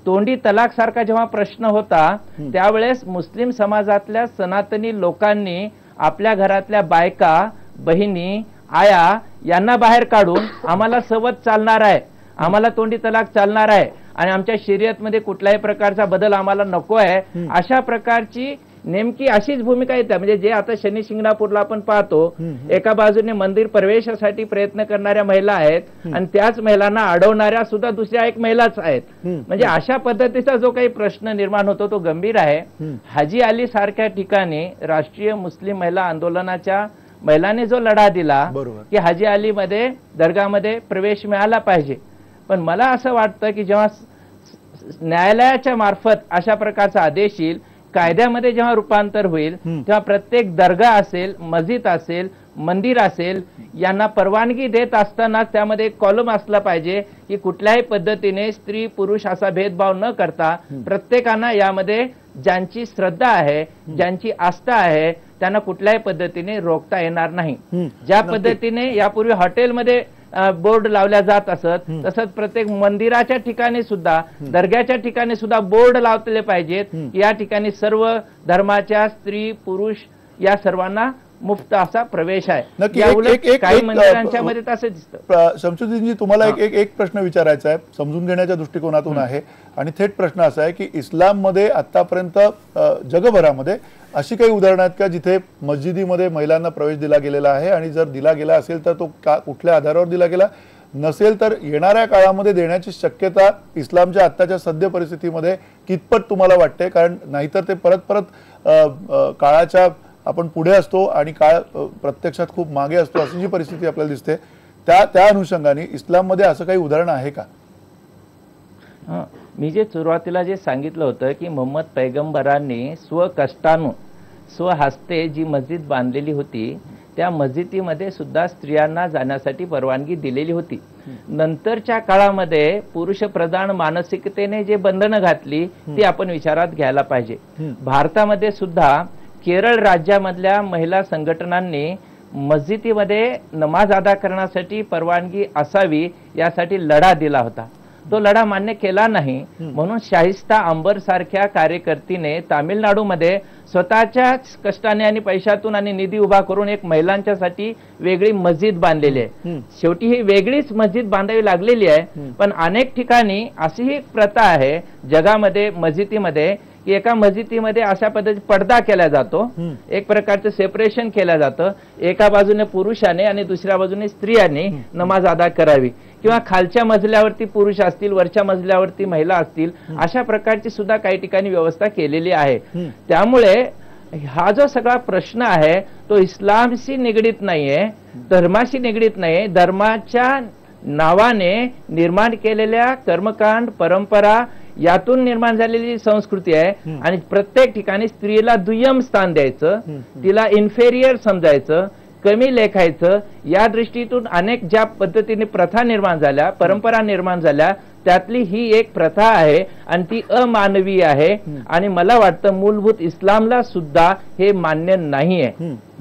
तोंडी तलाक सारखा जेव्हा प्रश्न होता त्यावेळेस मुस्लिम समाजातल्या सनातनी लोकांनी आपल्या घरातल्या बायका, बहिणी, आया यांना बाहेर काढून आम्हाला सवत चालणार आहे, आम्हाला तोंडी तलाक चालणार आहे आणि आमच्या शरीयतमध्ये कुठल्याही प्रकारचा बदल आम्हाला नको आहे, अशा प्रकारची नेमकी अशीच भूमिका येते. म्हणजे जे आता शनी शिंगणापूरला आपण पाहतो, एका बाजूने मंदिर प्रवेशासाठी प्रयत्न करणाऱ्या महिला आहेत आणि त्याच महिलांना अडवणाऱ्या सुद्धा दुसऱ्या एक महिलाच आहेत. म्हणजे अशा पद्धतीचा जो काही प्रश्न निर्माण होतो तो गंभीर आहे. हाजी अली सारख्या ठिकाणी राष्ट्रीय मुस्लिम महिला आंदोलनाच्या महिलांनी जो लढा दिला की हाजी अली मध्ये दर्गामध्ये प्रवेश मिळाला पाहिजे, पण मला असं वाटतं की जेव्हा न्यायालयाच्या मार्फत अशा प्रकारचा आदेश येईल, कायद्यामध्ये जेव्हा रूपांतर होईल तेव्हा प्रत्येक दर्गा असेल, मस्जिद असेल, मंदिर असेल यांना परवानगी देत असताना त्यामध्ये एक कॉलम असला पाहिजे की कुठल्याही पद्धतीने स्त्री पुरुष असा भेदभाव न करता प्रत्येकांना यामध्ये ज्यांची श्रद्धा आहे, ज्यांची आस्था आहे त्यांना कुठल्याही पद्धतीने रोखता येणार नाही. ज्या पद्धतीने यापूर्वी हॉटेलमध्ये बोर्ड लावल्या जात असत तसंच प्रत्येक मंदिराच्या ठिकाणी सुद्धा, दर्ग्याच्या ठिकाणी सुद्धा बोर्ड लावले पाहिजेत. या ठिकाणी सर्व धर्माच्या स्त्री पुरुष या सर्वांना मुफ्त असा प्रवेश आहे. काही मंदिरांच्या मध्ये तसं दिसतं. शमशुद्दीनजी, तुम्हाला एक प्रश्न विचारायचा आहे, समजून घेण्याच्या दृष्टिकोनातून आहे आणि थेट प्रश्न असा आहे की इस्लाम मध्ये आतापर्यंत जगभरामध्ये अशी काही उदाहरणं आहेत का जिथे मस्जिदीमध्ये महिलांना प्रवेश दिला गेलेला आहे आणि जर दिला गेला असेल तर तो कुठल्या आधारावर दिला गेला, नसेल तर येणाऱ्या काळामध्ये देण्याची शक्यता इस्लामच्या आत्ताच्या सद्य परिस्थितीमध्ये कितपत तुम्हाला वाटते? कारण नाहीतर ते परत परत काळाच्या आपण पुढे असतो आणि काळ प्रत्यक्षात खूप मागे असतो अशी जी परिस्थिती आपल्याला दिसते, त्या अनुषंगाने इस्लाममध्ये असं काही उदाहरण आहे का? मी जे सुरुवातीला जे सांगितलं होतं की मोहम्मद पैगंबरांनी स्वकष्टानं स्वहस्ते जी मस्जिद बांधलेली होती त्या मस्जिदीमध्ये सुद्धा स्त्रियांना जाण्यासाठी परवानगी दिलेली होती. नंतरच्या काळामध्ये पुरुष प्रधान मानसिकतेने जे बंधनं घातली ती आपण विचारात घ्यायला पाहिजे. भारतामध्ये सुद्धा केरळ राज्यामधल्या महिला संघटनांनी मस्जिदीमध्ये नमाज अदा करण्यासाठी परवानगी असावी यासाठी लढा दिला होता. तो लढा मान्य केला नाही म्हणून शाहिस्ता अंबर सारख्या कार्यकर्तीने तामिळनाडूमध्ये स्वतःच्या कष्टाने आणि पैशातून आणि निधी उभा करून एक महिलांच्यासाठी वेगळी मस्जिद बांधलेली आहे. शेवटी ही वेगळीच मस्जिद बांधावी लागलेली आहे. पण अनेक ठिकाणी अशी ही प्रथा आहे जगामध्ये मस्जिदीमध्ये की एका मस्जिदीमध्ये अशा पद्धतीने पडदा केला जातो, एक प्रकारचं सेपरेशन केलं जातं. एका बाजूने पुरुषाने आणि दुसऱ्या बाजूने स्त्रियांनी नमाज अदा करावी. किंवा खालच्या मजल्यावरती पुरुष असतील, वरच्या मजल्यावरती महिला असतील, अशा प्रकारची सुद्धा काही ठिकाणी व्यवस्था केलेली आहे. त्यामुळे हा जो सगळा प्रश्न आहे तो इस्लामशी निगडीत नाहीये, धर्माशी निगडीत नाही. धर्माच्या नावाने निर्माण केलेल्या कर्मकांड परंपरा यातून निर्माण झालेली संस्कृती आहे. आणि प्रत्येक ठिकाणी स्त्रीला दुय्यम स्थान द्यायचं, तिला इन्फेरियर समजायचं, कमी लेखायचं, या दृष्टीतून अनेक ज्या पद्धतीने प्रथा निर्माण झाल्या, परंपरा निर्माण झाल्या, त्यातली ही एक प्रथा आहे आणि ती अमानवीय आहे. आणि मला वाटतं मूलभूत इस्लामला सुद्धा हे मान्य नाहीये.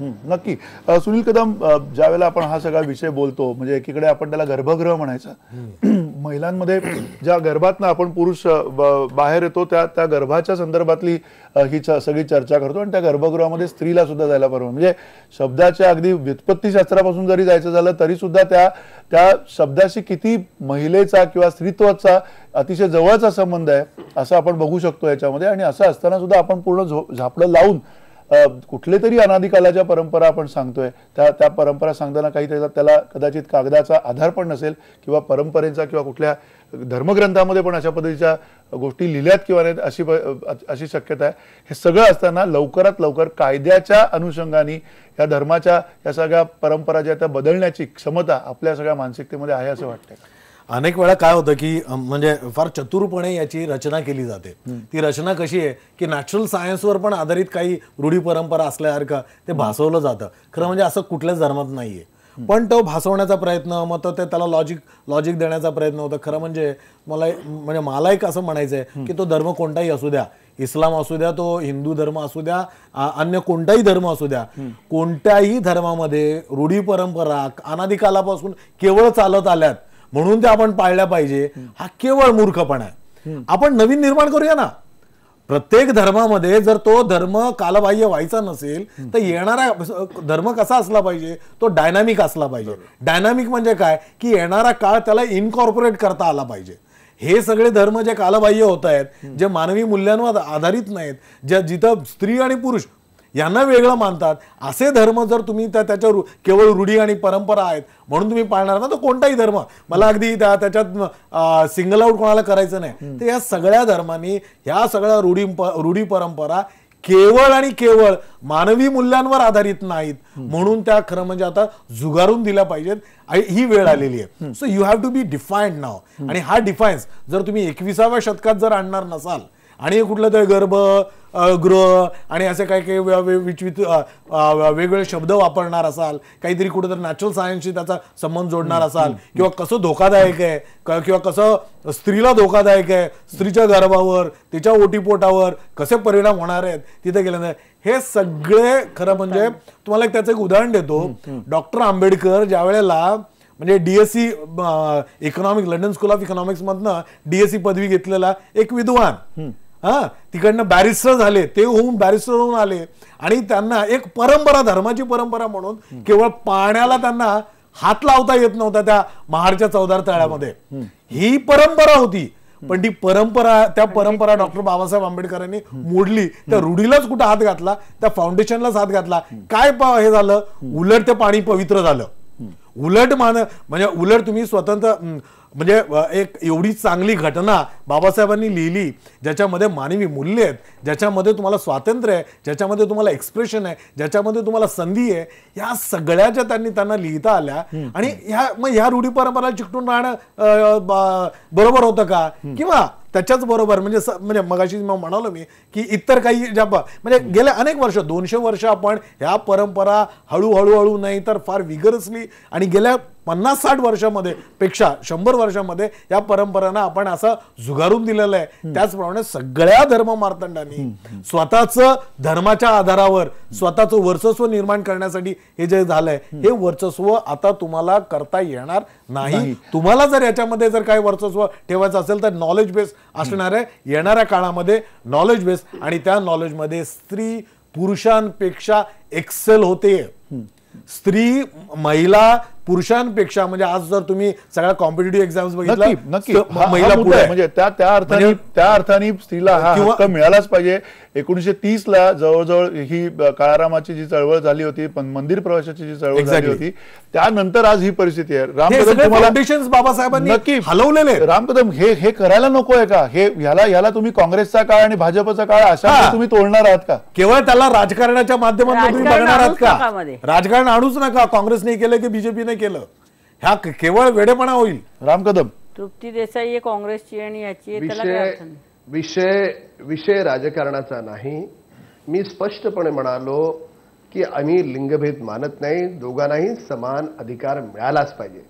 नक्की. सुनील कदम, ज्यावेळेला आपण हा सगळा विषय बोलतो, म्हणजे एकीकडे आपण त्याला गर्भगृह म्हणायचं, महिलांमध्ये ज्या गर्भातनं आपण पुरुष बाहेर येतो त्या गर्भाच्या संदर्भातली ही सगळी चर्चा करतो, आणि त्या गर्भगृहामध्ये स्त्रीला सुद्धा जायला बरोबर. म्हणजे शब्दाच्या अगदी व्युत्पत्तीशास्त्रापासून जरी जायचं झालं तरी सुद्धा त्या शब्दाशी किती महिलेचा किंवा स्त्रीत्वाचा अतिशय जवळचा संबंध आहे असं आपण बघू शकतो याच्यामध्ये. आणि असं असताना सुद्धा आपण पूर्ण झापडं लावून कुठले तरी अनादिकालाच्या परंपरा आपण सांगतोय, त्या परंपरा सांगताना काही त्याला कदाचित कागदाचा आधार पण नसेल, किंवा परंपरेचा किंवा कुठल्या धर्मग्रंथामध्ये पण अशा पद्धतीच्या गोष्टी लिहिल्यात किंवा नाहीत अशी शक्यता आहे. हे सगळं असताना लवकरात लवकर कायद्याच्या अनुषंगाने या धर्माच्या या सगळ्या परंपरा ज्या त्या बदलण्याची क्षमता आपल्या सगळ्या मानसिकतेमध्ये आहे असं वाटतंय. अनेक वेळा काय होतं की म्हणजे फार चतुरपणे याची रचना केली जाते. ती रचना कशी आहे की नॅचरल सायन्सवर पण आधारित काही रूढी परंपरा असल्यासारखं ते भासवलं जातं. खरं म्हणजे असं कुठल्याच धर्मात नाहीये, पण तो भासवण्याचा प्रयत्न, मग तो त्याला लॉजिक देण्याचा प्रयत्न होता. खरं म्हणजे मला एक असं म्हणायचंय की तो धर्म कोणताही असू द्या, इस्लाम असू द्या, तो हिंदू धर्म असू द्या, अन्य कोणताही धर्म असू द्या, कोणत्याही धर्मामध्ये रूढी परंपरा अनादिकालापासून केवळ चालत आल्यात म्हणून ते आपण पाळल्या पाहिजे, हा केवळ मूर्खपणा आहे. आपण नवीन निर्माण करूया ना. प्रत्येक धर्मामध्ये जर तो धर्म कालबाह्य व्हायचा नसेल तर येणारा धर्म कसा असला पाहिजे, तो डायनामिक असला पाहिजे. डायनामिक म्हणजे काय की येणारा काळ त्याला इनकॉर्पोरेट करता आला पाहिजे. हे सगळे धर्म जे कालबाह्य होत आहेत, जे मानवी मूल्यांवर आधारित नाहीत, जिथं स्त्री आणि पुरुष यांना वेगळं मानतात, असे धर्म जर तुम्ही त्याच्यावर केवळ रूढी आणि परंपरा आहेत म्हणून तुम्ही पाळणार ना, तर कोणताही धर्म, मला अगदी त्याच्यात सिंगल आउट कोणाला करायचं नाही, तर या सगळ्या धर्मांनी ह्या सगळ्या रूढी परंपरा केवळ आणि केवळ मानवी मूल्यांवर आधारित नाहीत म्हणून त्या खरं म्हणजे आता झुगारून दिल्या पाहिजेत. ही वेळ आलेली आहे. So you have to be defined now. आणि हा डिफायन्स जर तुम्ही 21व्या शतकात जर आणणार नसाल आणि कुठलं तरी गृह आणि असे काही वेगवेगळे शब्द वापरणार असाल, काहीतरी कुठेतरी नॅचरल सायन्सशी त्याचा संबंध जोडणार असाल, किंवा कसं धोकादायक आहे किंवा कसं स्त्रीला धोकादायक आहे, स्त्रीच्या गर्भावर, तिच्या ओटीपोटावर कसे परिणाम होणार आहेत तिथे गेल्यानंतर, हे सगळे खरं म्हणजे तुम्हाला त्याचं एक उदाहरण देतो. डॉक्टर आंबेडकर ज्या वेळेला म्हणजे DSC economic, London school of economics मधनं डीएससी पदवी घेतलेला एक विद्वान, तिकडनं बॅरिस्टर झाले, ते होऊन बॅरिस्टर होऊन आले आणि त्यांना एक परंपरा, धर्माची परंपरा म्हणून केवळ पाण्याला त्यांना हात लावता येत नव्हता त्या महाडच्या 14 तळ्यामध्ये. ही परंपरा होती, पण ती त्या परंपरा डॉक्टर बाबासाहेब आंबेडकरांनी मोडली. त्या रूढीलाच कुठं हात घातला, त्या फाउंडेशनलाच हात घातला. काय हे झालं, उलट ते पाणी पवित्र झालं. उलट तुम्ही स्वतंत्र म्हणजे एक एवढी चांगली घटना बाबासाहेबांनी लिहिली, ज्याच्यामध्ये मानवी मूल्य आहेत, ज्याच्यामध्ये तुम्हाला स्वातंत्र्य आहे, ज्याच्यामध्ये तुम्हाला एक्सप्रेशन आहे, ज्याच्यामध्ये तुम्हाला संधी आहे, या सगळ्याच्या त्यांना लिहिता आल्या. आणि ह्या रूढी परंपरा चिकटून राहणं बरोबर होतं का, किंवा त्याच्याच बरोबर म्हणजे मगाशी म्हणालो मी की इतर काही ज्या म्हणजे गेल्या अनेक वर्ष, 200 वर्ष आपण ह्या परंपरा हळूहळू नाही तर फार विगरसली, आणि गेल्या 50-60 वर्षामध्ये पेक्षा 100 वर्षामध्ये या परंपरांना आपण असं झुगारून दिलेलं आहे. त्याचप्रमाणे सगळ्या धर्म मार्तंडांनी स्वतःच धर्माच्या आधारावर स्वतःचं वर्चस्व निर्माण करण्यासाठी हे जे झालंय, हे वर्चस्व आता तुम्हाला करता येणार नाही. तुम्हाला जर याच्यामध्ये जर काही वर्चस्व ठेवायचं असेल तर नॉलेज बेस असणार आहे येणाऱ्या काळामध्ये, नॉलेज बेस, आणि त्या नॉलेजमध्ये स्त्री पुरुषांपेक्षा एक्सेल होते. स्त्री, महिला, पुरुषांपेक्षा म्हणजे आज जर तुम्ही सगळ्या कॉम्पिटेटिव्ह एक्झाम्स नक्की बघितलं महिला हा मुद्दा पुढे आहे. आहे. म्हणजे त्या अर्थाने स्त्रीला हा हक्क मिळालाच पाहिजे. 1930 ला जवळजवळ ही काळारामाची जी चळवळ झाली होती, पण मंदिर प्रवेशाची जी चळवळ झाली होती, त्यानंतर आज ही परिस्थिती आहे. राम कदम तुम्हाला बाबासाहेबांनी नक्की हलवलेले. राम कदम हे करायला नको आहे का? हे ह्याला तुम्ही काँग्रेसचा काळ आणि भाजपचा काळ अशा तुम्ही तोडणार आहात का? केवळ त्याला राजकारणाच्या माध्यमातून तुम्ही राजकारण बघणार आहात आणूच का? नका मध्ये. राजकारण आणूच नका. काँग्रेसने केलं की बीजेपीने केलं, ह्या केवळ वेडेपणा होईल. राम कदम तृप्ती देसाई आहे काँग्रेसची आणि याची आहे, त्याला काय अर्थ नाही. विषय राजकारणाचा नाही. मी स्पष्टपणे म्हणालो की आम्ही लिंगभेद मानत नाही, दोघांनाही समान अधिकार मिळालाच पाहिजे.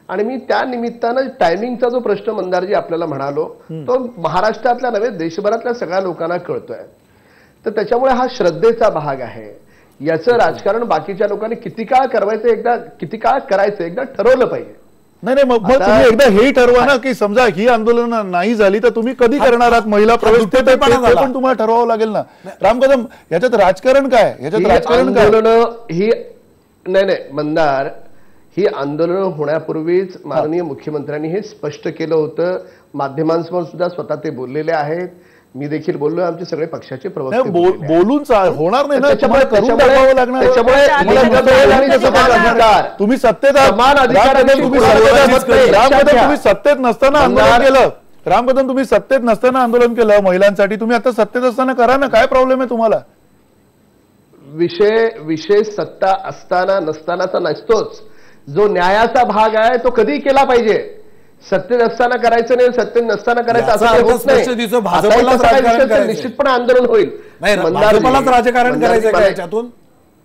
आणि मी त्या निमित्तानं टायमिंगचा जो प्रश्न मंदारजी आपल्याला म्हणालो तो महाराष्ट्रातल्या नव्हे देशभरातल्या सगळ्या लोकांना कळतोय. तर त्याच्यामुळे हा श्रद्धेचा भाग आहे. याचं राजकारण बाकीच्या लोकांनी किती काळ करायचं एकदा ठरवलं पाहिजे. नाही मग तुम्ही एकदा हेही ठरवा ना की समजा ही आंदोलन नाही झाली तर तुम्ही कधी करणार आहात महिला प्रवेश, ते पण तुम्हाला ठरवावं लागेल ना. राम कदम, याच्यात राजकारण काय? नाही मंदार, ही आंदोलन होण्यापूर्वीच माननीय मुख्यमंत्र्यांनी हे स्पष्ट केलं होतं. माध्यमांसमोर सुद्धा स्वतः ते बोललेले आहेत. मी देखील बोललोय, आमचे सगळे पक्षाचे प्रवक्ते बोलून होणार नाही ना. त्याच्यामुळे तुम्ही सत्तेत समान तुम्ही सत्तेत नसताना आंदोलन केलं. राम कदम, तुम्ही सत्तेत नसताना आंदोलन केलं महिलांसाठी. तुम्ही आता सत्तेत असताना करा ना. काय प्रॉब्लेम आहे तुम्हाला? विषय सत्ता असताना नसतानाचा नसतोच. जो न्यायाचा भाग आहे तो कधी केला पाहिजे. सत्तेत असताना करायचं नाही, सत्तेत नसताना करायचं असं होत नाही. निश्चितपणे आंदोलन होईल. भाजपलाच राजकारण करायचं का याच्यातून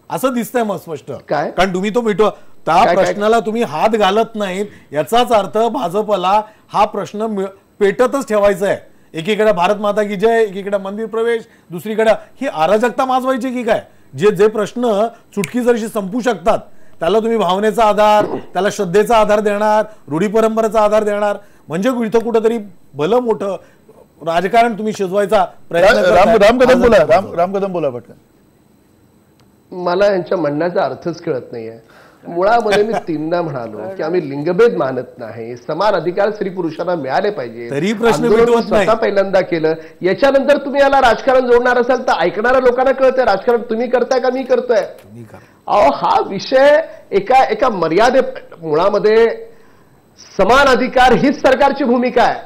असं दिसतंय मग स्पष्ट. काय? कारण तुम्ही तो मिटवा त्या प्रश्नाला तुम्ही हात घालत नाहीत, याचाच अर्थ भाजपला हा प्रश्न पेटतच ठेवायचा आहे. एकीकडे भारत माता की जय, एकीकडे मंदिर प्रवेश, दुसरीकडे ही अराजकता माजवायची की काय? जे प्रश्न चुटकी जरशी संपू शकतात त्याला तुम्ही भावनेचा आधार, त्याला श्रद्धेचा आधार देणार, रूढी परंपरेचा आधार देणार, म्हणजे इथं कुठंतरी भलं मोठं राजकारण तुम्ही शिजवायचा प्रयत्न. राम कदम बोला पटकन. मला यांच्या म्हणण्याचा अर्थच कळत नाहीये. मुळामध्ये मी तीनदा म्हणालो की आम्ही लिंगभेद मानत नाही, समान अधिकार स्त्री पुरुषांना मिळाले पाहिजे. तरी प्रश्न स्वतः पहिल्यांदा केलं. याच्यानंतर तुम्ही याला राजकारण जोडणार असाल तर ऐकणाऱ्या लोकांना कळतंय राजकारण तुम्ही करताय का मी करतोय. अहो, हा विषय एका मर्यादे, मुळामध्ये समान अधिकार हीच सरकारची भूमिका आहे.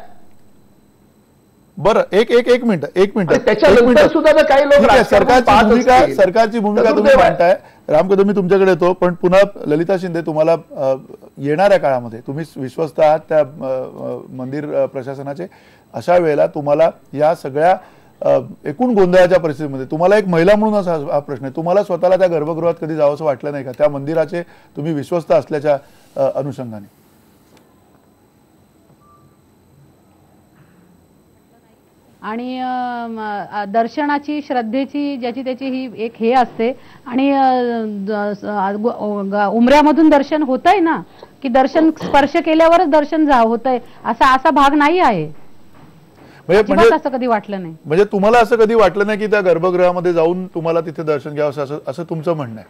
बरं, एक मिनिट त्याच्यानंतर सुद्धा काही लोक सरकारची भूमिका तुम्ही मांडताय. राम कदम, मी तुमच्याकडे येतो, पण पुन्हा ललिता शिंदे, तुम्हाला येणाऱ्या काळामध्ये तुम्ही विश्वस्त आहात त्या मंदिर प्रशासनाचे. अशा वेळेला तुम्हाला या सगळ्या एकूण गोंधळाच्या परिस्थितीमध्ये तुम्हाला एक महिला म्हणून असा हा प्रश्न आहे, तुम्हाला स्वतःला त्या गर्भगृहात कधी जावंसं वाटलं नाही का त्या मंदिराचे तुम्ही विश्वस्त असल्याच्या अनुषंगाने? आणि दर्शनाची, श्रद्धेची, ज्याची त्याची ही एक हे असते. आणि उमऱ्यामधून दर्शन होतंय ना, की दर्शन स्पर्श केल्यावरच दर्शन होतंय असा भाग नाही आहे. म्हणजे असं कधी वाटलं नाही. म्हणजे तुम्हाला असं कधी वाटलं नाही की त्या गर्भगृहामध्ये जाऊन तुम्हाला तिथे दर्शन घ्यावं असं तुमचं म्हणणं आहे?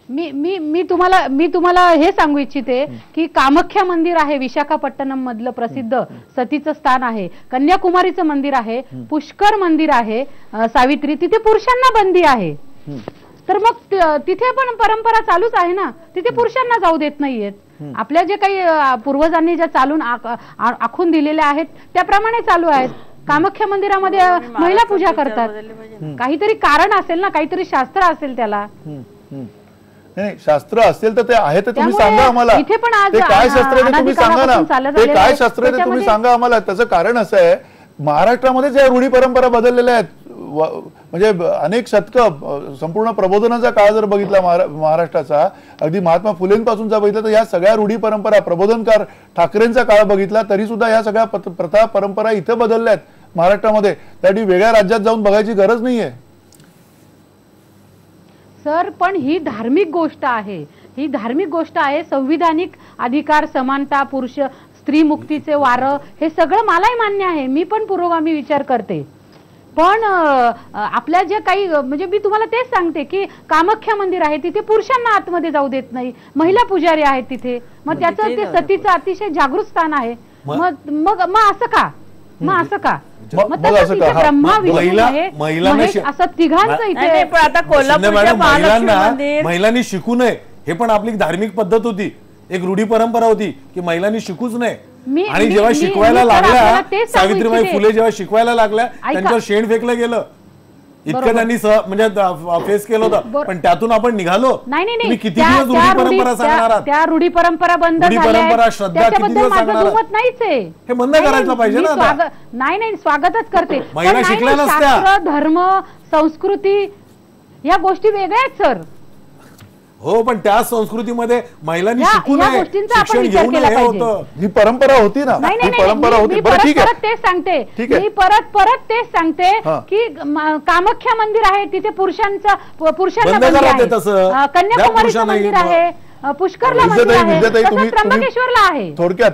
मी तुम्हाला हे सांगू इच्छिते की कामाख्या मंदिर आहे, विशाखापट्टणम मधलं प्रसिद्ध सतीचं स्थान आहे, कन्याकुमारीचं मंदिर आहे, पुष्कर मंदिर आहे, सावित्री, तिथे पुरुषांना बंदी आहे. तर मग तिथे पण परंपरा चालूच आहे ना, तिथे पुरुषांना जाऊ देत नाहीयेत. आपल्या जे काही पूर्वजांनी ज्या चालून आखून दिलेल्या आहेत त्याप्रमाणे चालू आहेत. कामाख्या मंदिरामध्ये महिला पूजा करतात. काहीतरी कारण असेल ना, काहीतरी शास्त्र असेल त्याला. नाही, शास्त्र असेल तर ते आहे ते तुम्ही सांगा आम्हाला. इथे पण आज ते काय शास्त्र आहे ते तुम्ही सांगा ना. ते काय शास्त्र आहे ते तुम्ही सांगा आम्हाला. त्याचं कारण असं आहे, महाराष्ट्रामध्येच या रूढी परंपरा बदललेल्या आहेत. म्हणजे अनेक शतकं, संपूर्ण प्रबोधनाचा काळ जर बघितला महाराष्ट्राचा, अगदी महात्मा फुलेंपासूनचा बघितला तर या सगळ्या रूढी परंपरा, प्रबोधनकार ठाकरेंचा काळ बघितला तरी सुद्धा या सगळ्या प्रथा परंपरा इथे बदलल्या आहेत महाराष्ट्रामध्ये. त्यासाठी वेगळ्या राज्यात जाऊन बघायची गरज नाहीये सर. पण ही धार्मिक गोष्ट आहे, ही धार्मिक गोष्ट आहे. संविधानिक अधिकार, समानता, पुरुष स्त्री मुक्तीचे वारं, हे सगळं मलाही मान्य आहे. मी पण पुरोगामी विचार करते. पण आपल्या जे काही म्हणजे मी तुम्हाला तेच सांगते की कामाख्या मंदिर आहे तिथे पुरुषांना आतमध्ये जाऊ देत नाही, महिला पुजारी आहेत तिथे, मग त्याचं ते सतीचं अतिशय जागृत स्थान आहे. मग मग मग असं का मग असं का मग मग असं तिथे का? हा, ब्रह्मा विष्णू महिला- महेश महिलांना महेश असं तिघांचं नाही, इथे पण आता कोल्हापूरच्या मॅडम, महालक्ष्मी मंदिर महिलांनी शिकू नये हे पण आपली एक धार्मिक पद्धत होती, एक रूढी परंपरा होती की महिलांनी शिकूच नये. आणि जेव्हा शिकवायला मी तर आपल्याला लागल्या, तेच सांगू सावित्रीबाई इच्छिते. फुले जेव्हा शिकवायला लागल्या ऐका. त्यांच्यावर शेण फेकलं गेलं, इतकं बरोबर. त्यांनी म्हणजे फेस केलं होतं. बरोबर. पण त्यातून आपण निघालो. नाही नाही तुम्ही नाही किती त्या- दिवस त्या रूढी परंपरा सांगणार आहात? त्या रूढी परंपरा बंद रूढी झाल्या आहेत. परंपरा, श्रद्धा किती त्याच्याबद्दल दिवस माझं सांगणार आहात? दुमत नाहीच आहे. हे बंद नाही, करायला पाहिजे मी ना आता. नाही नाही स्वागतच करते. पण महिला नाही, शिकल्या नाही, नसत्या. शास्त्र, धर्म, संस्कृती या गोष्टी वेगळ्या आहेत सर. हो, पण त्या संस्कृतीमध्ये महिलांनी या- शिकू या नये, गोष्टींचा आपण शिक्षण विचार घेऊ केला नये हे पाहिजे. होतं. ही परंपरा होती ना, नाही ही नाही परंपरा नाही, होती. मी बरं परत ठीक आहे, परत तेच सांगते. ठीक आहे. मी परत तेच सांगते हा. की कामाख्या मंदिर आहे तिथे पुरुषांना बंद बंदी करा आहे. ते तसं. द्या कन्याकुमारीचं पुरुषांना मंदिर ही- आहे, पुष्करला मंदिर विद्याताई, आहे, विद्याताई, तसंच तुम्ही त्र्यंबकेश्वरला आहे.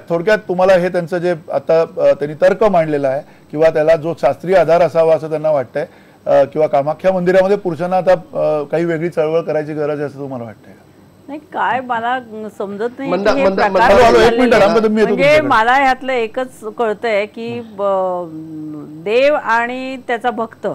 थोडक्यात तुम्हाला हे त्यांचं जे आता त्यांनी तर्क मांडलेला आहे किंवा त्याला जो शास्त्रीय आधार असावा असं त्यांना वाटतंय, किंवा कामाख्या मंदिरामध्ये पुरुषांना आता काही वेगळी चळवळ करायची गरज आहे असं तुम्हाला वाटतंय? नाही काय मला समजत नाही मंदा- की हे मंदा- प्रकार हॅलो, हॅलो, एक झालेले मिनिट, आहेत. रामकदम, मी येतो म्हणजे तुमच्याकडे. मला ह्यातलं एकच कळतंय की देव आणि त्याचा भक्त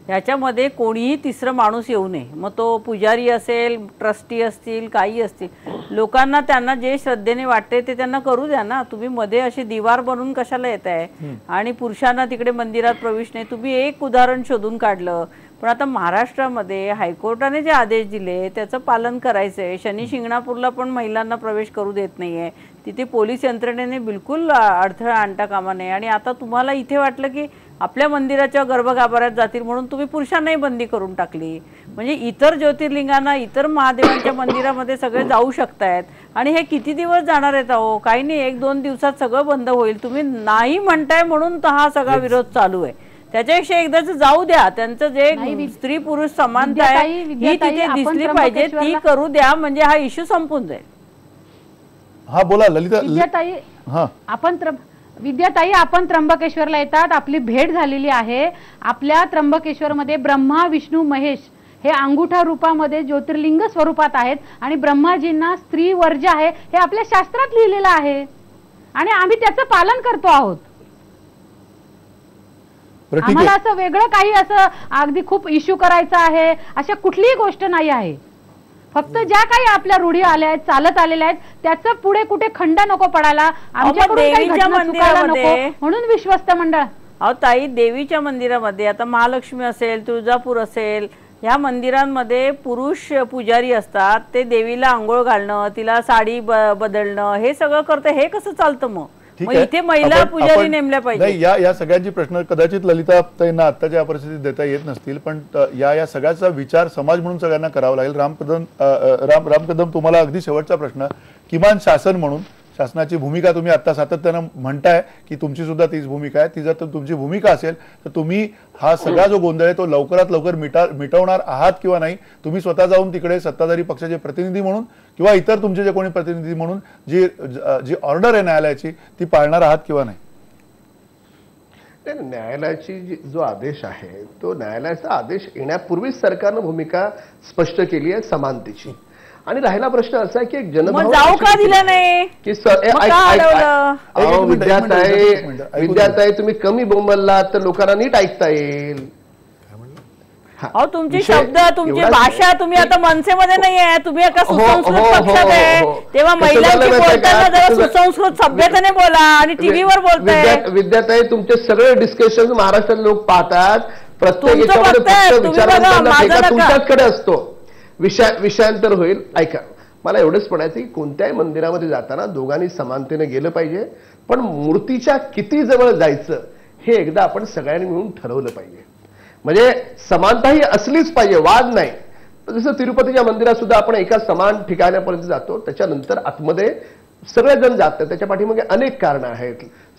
ह्याच्यामध्ये कोणीही तिसरं माणूस येऊ नये. मग तो पुजारी असेल, ट्रस्टी असतील, काही असतील, लोकांना त्यांना जे श्रद्धेने वाटते ते त्यांना करू द्या ना. तुम्ही मध्ये अशी दिवार बनवून कशाला येत आहे आणि पुरुषांना तिकडे मंदिरात प्रवेश नाही. तुम्ही एक उदाहरण शोधून काढलं, पण आता महाराष्ट्रामध्ये हायकोर्टाने जे आदेश दिले त्याचं पालन करायचंय. शनी शिंगणापूरला पण महिलांना प्रवेश करू देत नाहीये, तिथे पोलीस यंत्रणेने बिलकुल अडथळा आणता कामा नये. आणि आता तुम्हाला इथे वाटलं की आपल्या मंदिराच्या गर्भगाभाऱ्यात जातील म्हणून तुम्ही पुरुषांनाही बंदी करून टाकली. म्हणजे इतर ज्योतिर्लिंगांना, इतर महादेवांच्या मंदिरामध्ये सगळे जाऊ शकतायत. आणि हे किती दिवस जाणार आहेत? अहो काही नाही, 1-2 दिवसात सगळं बंद होईल. तुम्ही नाही म्हणताय म्हणून तर हा सगळा विरोध चालू आहे. त्याच्यापेक्षा एकदाच जाऊ द्या. त्यांचं जे स्त्री पुरुष समानता आहे ही तिथे दिसली पाहिजे, ती करू द्या. म्हणजे हा इश्यू संपून जाईल. हा बोला ललिता. विद्याताई, हा, विद्याताई आपण त्र्यंबकेश्वरला येतात, आपली भेट झालेली आहे. आपल्या त्र्यंबकेश्वरमध्ये ब्रह्मा विष्णू महेश हे अंगुठा रूपामध्ये ज्योतिर्लिंग स्वरूपात आहेत आणि ब्रह्माजींना स्त्री वर्ज आहे हे आपल्या शास्त्रात लिहिलेलं आहे आणि आम्ही त्याचं पालन करतो आहोत. बरं ठीक आम्हाला आहे. असं वेगळं काही असं अगदी खूप इश्यू करायचा आहे अशा कुठलीही गोष्ट नाही आहे. फक्त ज्या काही आपल्या रूढी आल्या आहेत, चालत आलेल्या आहेत, त्याचं पुढे कुठे खंड नको पडायला, आमच्याकडून काही देवीच्या घटना चुकायला नको मंदिरामध्ये- म्हणून विश्वस्त मंडळ. अहो ताई, देवीच्या मंदिरामध्ये आता महालक्ष्मी असेल, तुळजापूर असेल, ह्या मंदिरांमध्ये पुरुष पुजारी असतात. ते देवीला आंघोळ घालणं, तिला साडी बदलणं हे सगळं करतं. हे कसं चालतं? मग ठीक आहे. इथे महिला आपण- पुजारी आपण- नेमल्या नाही, पाहिजे. या सगळ्यांची प्रश्न कदाचित ललिताताईंना आत्ताच्या परिस्थितीत देता येत नसतील, पण या सगळ्याचा विचार समाज म्हणून सगळ्यांना करावा लागेल. रामकदम, तुम्हाला अगदी शेवटचा प्रश्न, किमान शासन म्हणून शासनाची भूमिका तुम्ही आता सातत्यानं म्हणताय की तुमची सुद्धा तीच भूमिका आहे, ती जर तुमची भूमिका असेल तर तुम्ही हा सगळा जो गोंधळ आहे तो लवकरात लवकर मिटवणार आहात किंवा नाही? तुम्ही स्वतः जाऊन तिकडे सत्ताधारी पक्षाचे प्रतिनिधी म्हणून किंवा इतर तुमचे जे कोणी प्रतिनिधी म्हणून जी ऑर्डर आहे न्यायालयाची ती पाळणार आहात किंवा नाही? न्यायालयाची जो आदेश आहे तो न्यायालयाचा आदेश येण्यापूर्वीच सरकारनं भूमिका स्पष्ट केली आहे समानतेची. आणि राहिला प्रश्न असा आहे की एक मग जाऊ का दिलं नाही? की मग का अडवलं? विद्याताई तुम्ही कमी बोंबललात तर लोकांना नीट ऐकता येईल. अहो तुमचे विषय शब्द, तुमची एवढाच भाषा, आहे. तुम्ही आता मनसेमध्ये नाही आहे, तुम्ही एका हो, सुसंस्कृत हो, पक्षात हो, आहे. हो. तेव्हा कसं महिलांची झालं माहिती आहे बोलताना का? जरा तुम्ही- सुसंस्कृत सभ्यतेने बोला आणि टीव्हीवर बोलताय. विद्याताई तुमचे सगळे डिस्कशन महाराष्ट्रात लोक पाहतात. प्रत्येक तुमचं याच्यामध्ये बघताय, फक्त तुम्ही विचारवंतांना बघा, माझं ठेका नका. तुमच्याचकडे असतो. विषयांतर होईल. ऐका, मला एवढंच म्हणायचं की कोणत्याही मंदिरामध्ये जाताना दोघांनी समानतेने गेलं पाहिजे, पण मूर्तीच्या किती जवळ जायचं हे एकदा आपण सगळ्यांनी मिळून ठरवलं पाहिजे. म्हणजे समानता ही असलीच पाहिजे, वाद नाही. जसं तिरुपतीच्या मंदिरात सुद्धा आपण एका समान ठिकाणापर्यंत जातो, त्याच्यानंतर आतमध्ये सगळेजण जातात. त्याच्या पाठीमागे अनेक कारणं आहेत.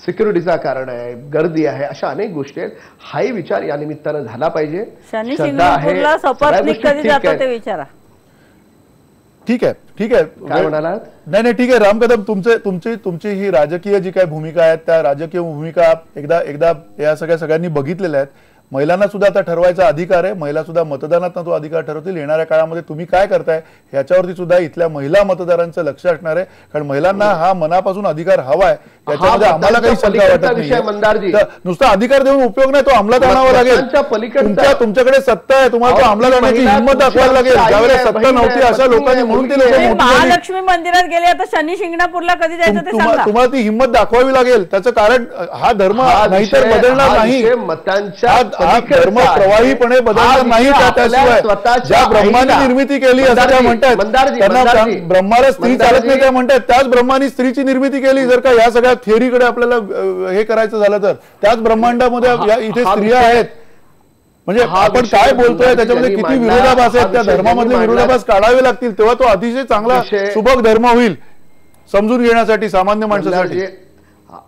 सिक्युरिटीचा कारण आहे, गर्दी आहे, अशा अनेक गोष्टी आहेत. हाही विचार या निमित्तानं झाला पाहिजे. शनी श्रद्धा आहे, शिंगणापूरला सगळ्या सपत्नीक गोष्टी कधी ठीक जातो आहेत. ते विचारा. ठीक आहे, ठीक आहे. काय म्हणालात? नाही ठीक आहे रामकदम, तुमची ही राजकीय जी काय भूमिका आहे त्या राजकीय भूमिका एकदा या सगळ्यांनी बघितलेल्या आहेत. महिलांना सुद्धा आता ठरवायचा अधिकार आहे, महिला सुद्धा मतदानात तो अधिकार ठरवतील. येणाऱ्या काळामध्ये तुम्ही काय करताय याच्यावरती सुद्धा इथल्या महिला मतदारांचं लक्ष असणार आहे, कारण महिलांना हा मनापासून अधिकार हवाय, याच्यामध्ये आम्हाला काही शंका वाटत नाही. नुसता अधिकार देऊन उपयोग नाही, तो अंमलात आणावा लागेल. तुमच्याकडे सत्ता आहे, तुम्हाला तो अंमलात आणण्याची हिंमत दाखवायला लागेल. ज्यावेळेस सत्ता नव्हती अशा लोकांनी म्हणून ते लोक महालक्ष्मी मंदिरात गेले, आता शनी शिंगणापूरला कधी जायचं ते सांगा. तुम्हाला ती हिंमत दाखवावी लागेल. त्याचं कारण हा धर्म नाहीतर बदलणार नाही, हा धर्म प्रवाहीपणे बदलणार नाही. त्याशिवाय ज्या ब्रह्माने निर्मिती केली असं त्या म्हणतात, त्यांना ब्रह्माला स्त्री चालत नाही त्या म्हणतात, त्याच ब्रह्माने स्त्रीची निर्मिती केली. जर का या सगळ्या थिअरीकडे आपल्याला हे करायचं झालं तर त्याच ब्रह्मांडामध्ये इथे स्त्रिया आहेत. म्हणजे आपण काय बोलतोय त्याच्यामध्ये किती विरोधाभास आहेत, त्या धर्मामधले विरोधाभास काढावे लागतील, तेव्हा तो अतिशय चांगला सुबक धर्म होईल समजून घेण्यासाठी सामान्य माणसासाठी.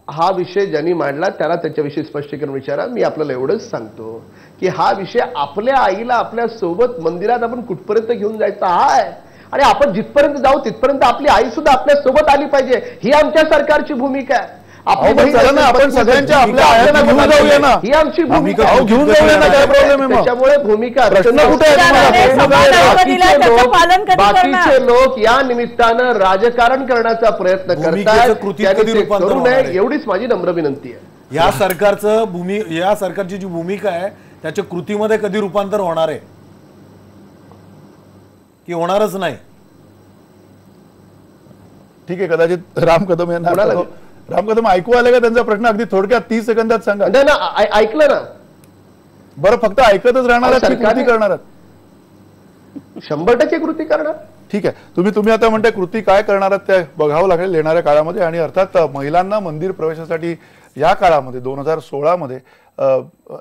हा विषय ज्यांनी मांडला त्याला त्याच्याविषयी स्पष्टीकरण विचारा. मी आपल्याला एवढंच सांगतो की हा विषय आपल्या आईला आपल्या सोबत मंदिरात आपण कुठपर्यंत घेऊन जायचा आहे, आणि आपण जिथपर्यंत जाऊ तिथपर्यंत आपली आई सुद्धा आपल्या सोबत आली पाहिजे, ही आमच्या सरकारची भूमिका आहे. आपण सगळ्यांच्या आपल्या आयांना घेऊन जाऊया ना, ही आमची भूमिका घेऊन जाऊया ना, काय प्रॉब्लेम आहे? त्याच्यामुळे भूमिका प्रश्न कुठे आहे? बाकीचे लोक या निमित्तानं राजकारण करण्याचा प्रयत्न करतात, एवढीच माझी नम्र विनंती आहे. या सरकारची जी भूमिका आहे त्याच्या कृतीमध्ये कधी रूपांतर होणार आहे की होणारच नाही? ठीक आहे, कदाचित राम कदम यांना राम कदम ऐकू आले का त्यांचा प्रश्न? अगदी थोडक्यात 30 सेकंदात सांगा. ऐकलं ना? बरं, फक्त ऐकतच राहणार की कृती करणार? 100% कृती करणार. ठीक आहे, तुम्ही आता म्हणताय कृती काय करणार ते बघावं लागेल येणाऱ्या काळामध्ये. आणि अर्थात महिलांना मंदिर प्रवेशासाठी या काळामध्ये 2016 मध्ये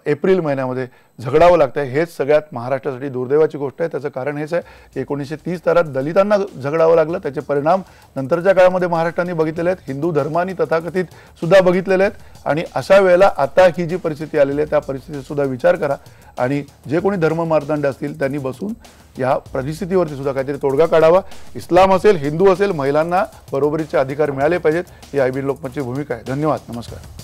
एप्रिल महिन्यामध्ये झगडावं लागतंय, हेच सगळ्यात महाराष्ट्रासाठी दुर्दैवाची गोष्ट आहे. त्याचं कारण हेच आहे की 1930 सालात दलितांना झगडावं लागलं, त्याचे परिणाम नंतरच्या काळामध्ये महाराष्ट्राने बघितलेले आहेत, हिंदू धर्मानी तथाकथित सुद्धा बघितलेले आहेत. आणि अशा वेळेला आता ही जी परिस्थिती आलेली आहे त्या परिस्थितीचा सुद्धा विचार करा, आणि जे कोणी धर्ममार्तंड असतील त्यांनी बसून या परिस्थितीवरती सुद्धा काहीतरी तोडगा काढावा. इस्लाम असेल, हिंदू असेल, महिलांना बरोबरीचे अधिकार मिळाले पाहिजेत, ही आयबीएन लोकमतची भूमिका आहे. धन्यवाद, नमस्कार.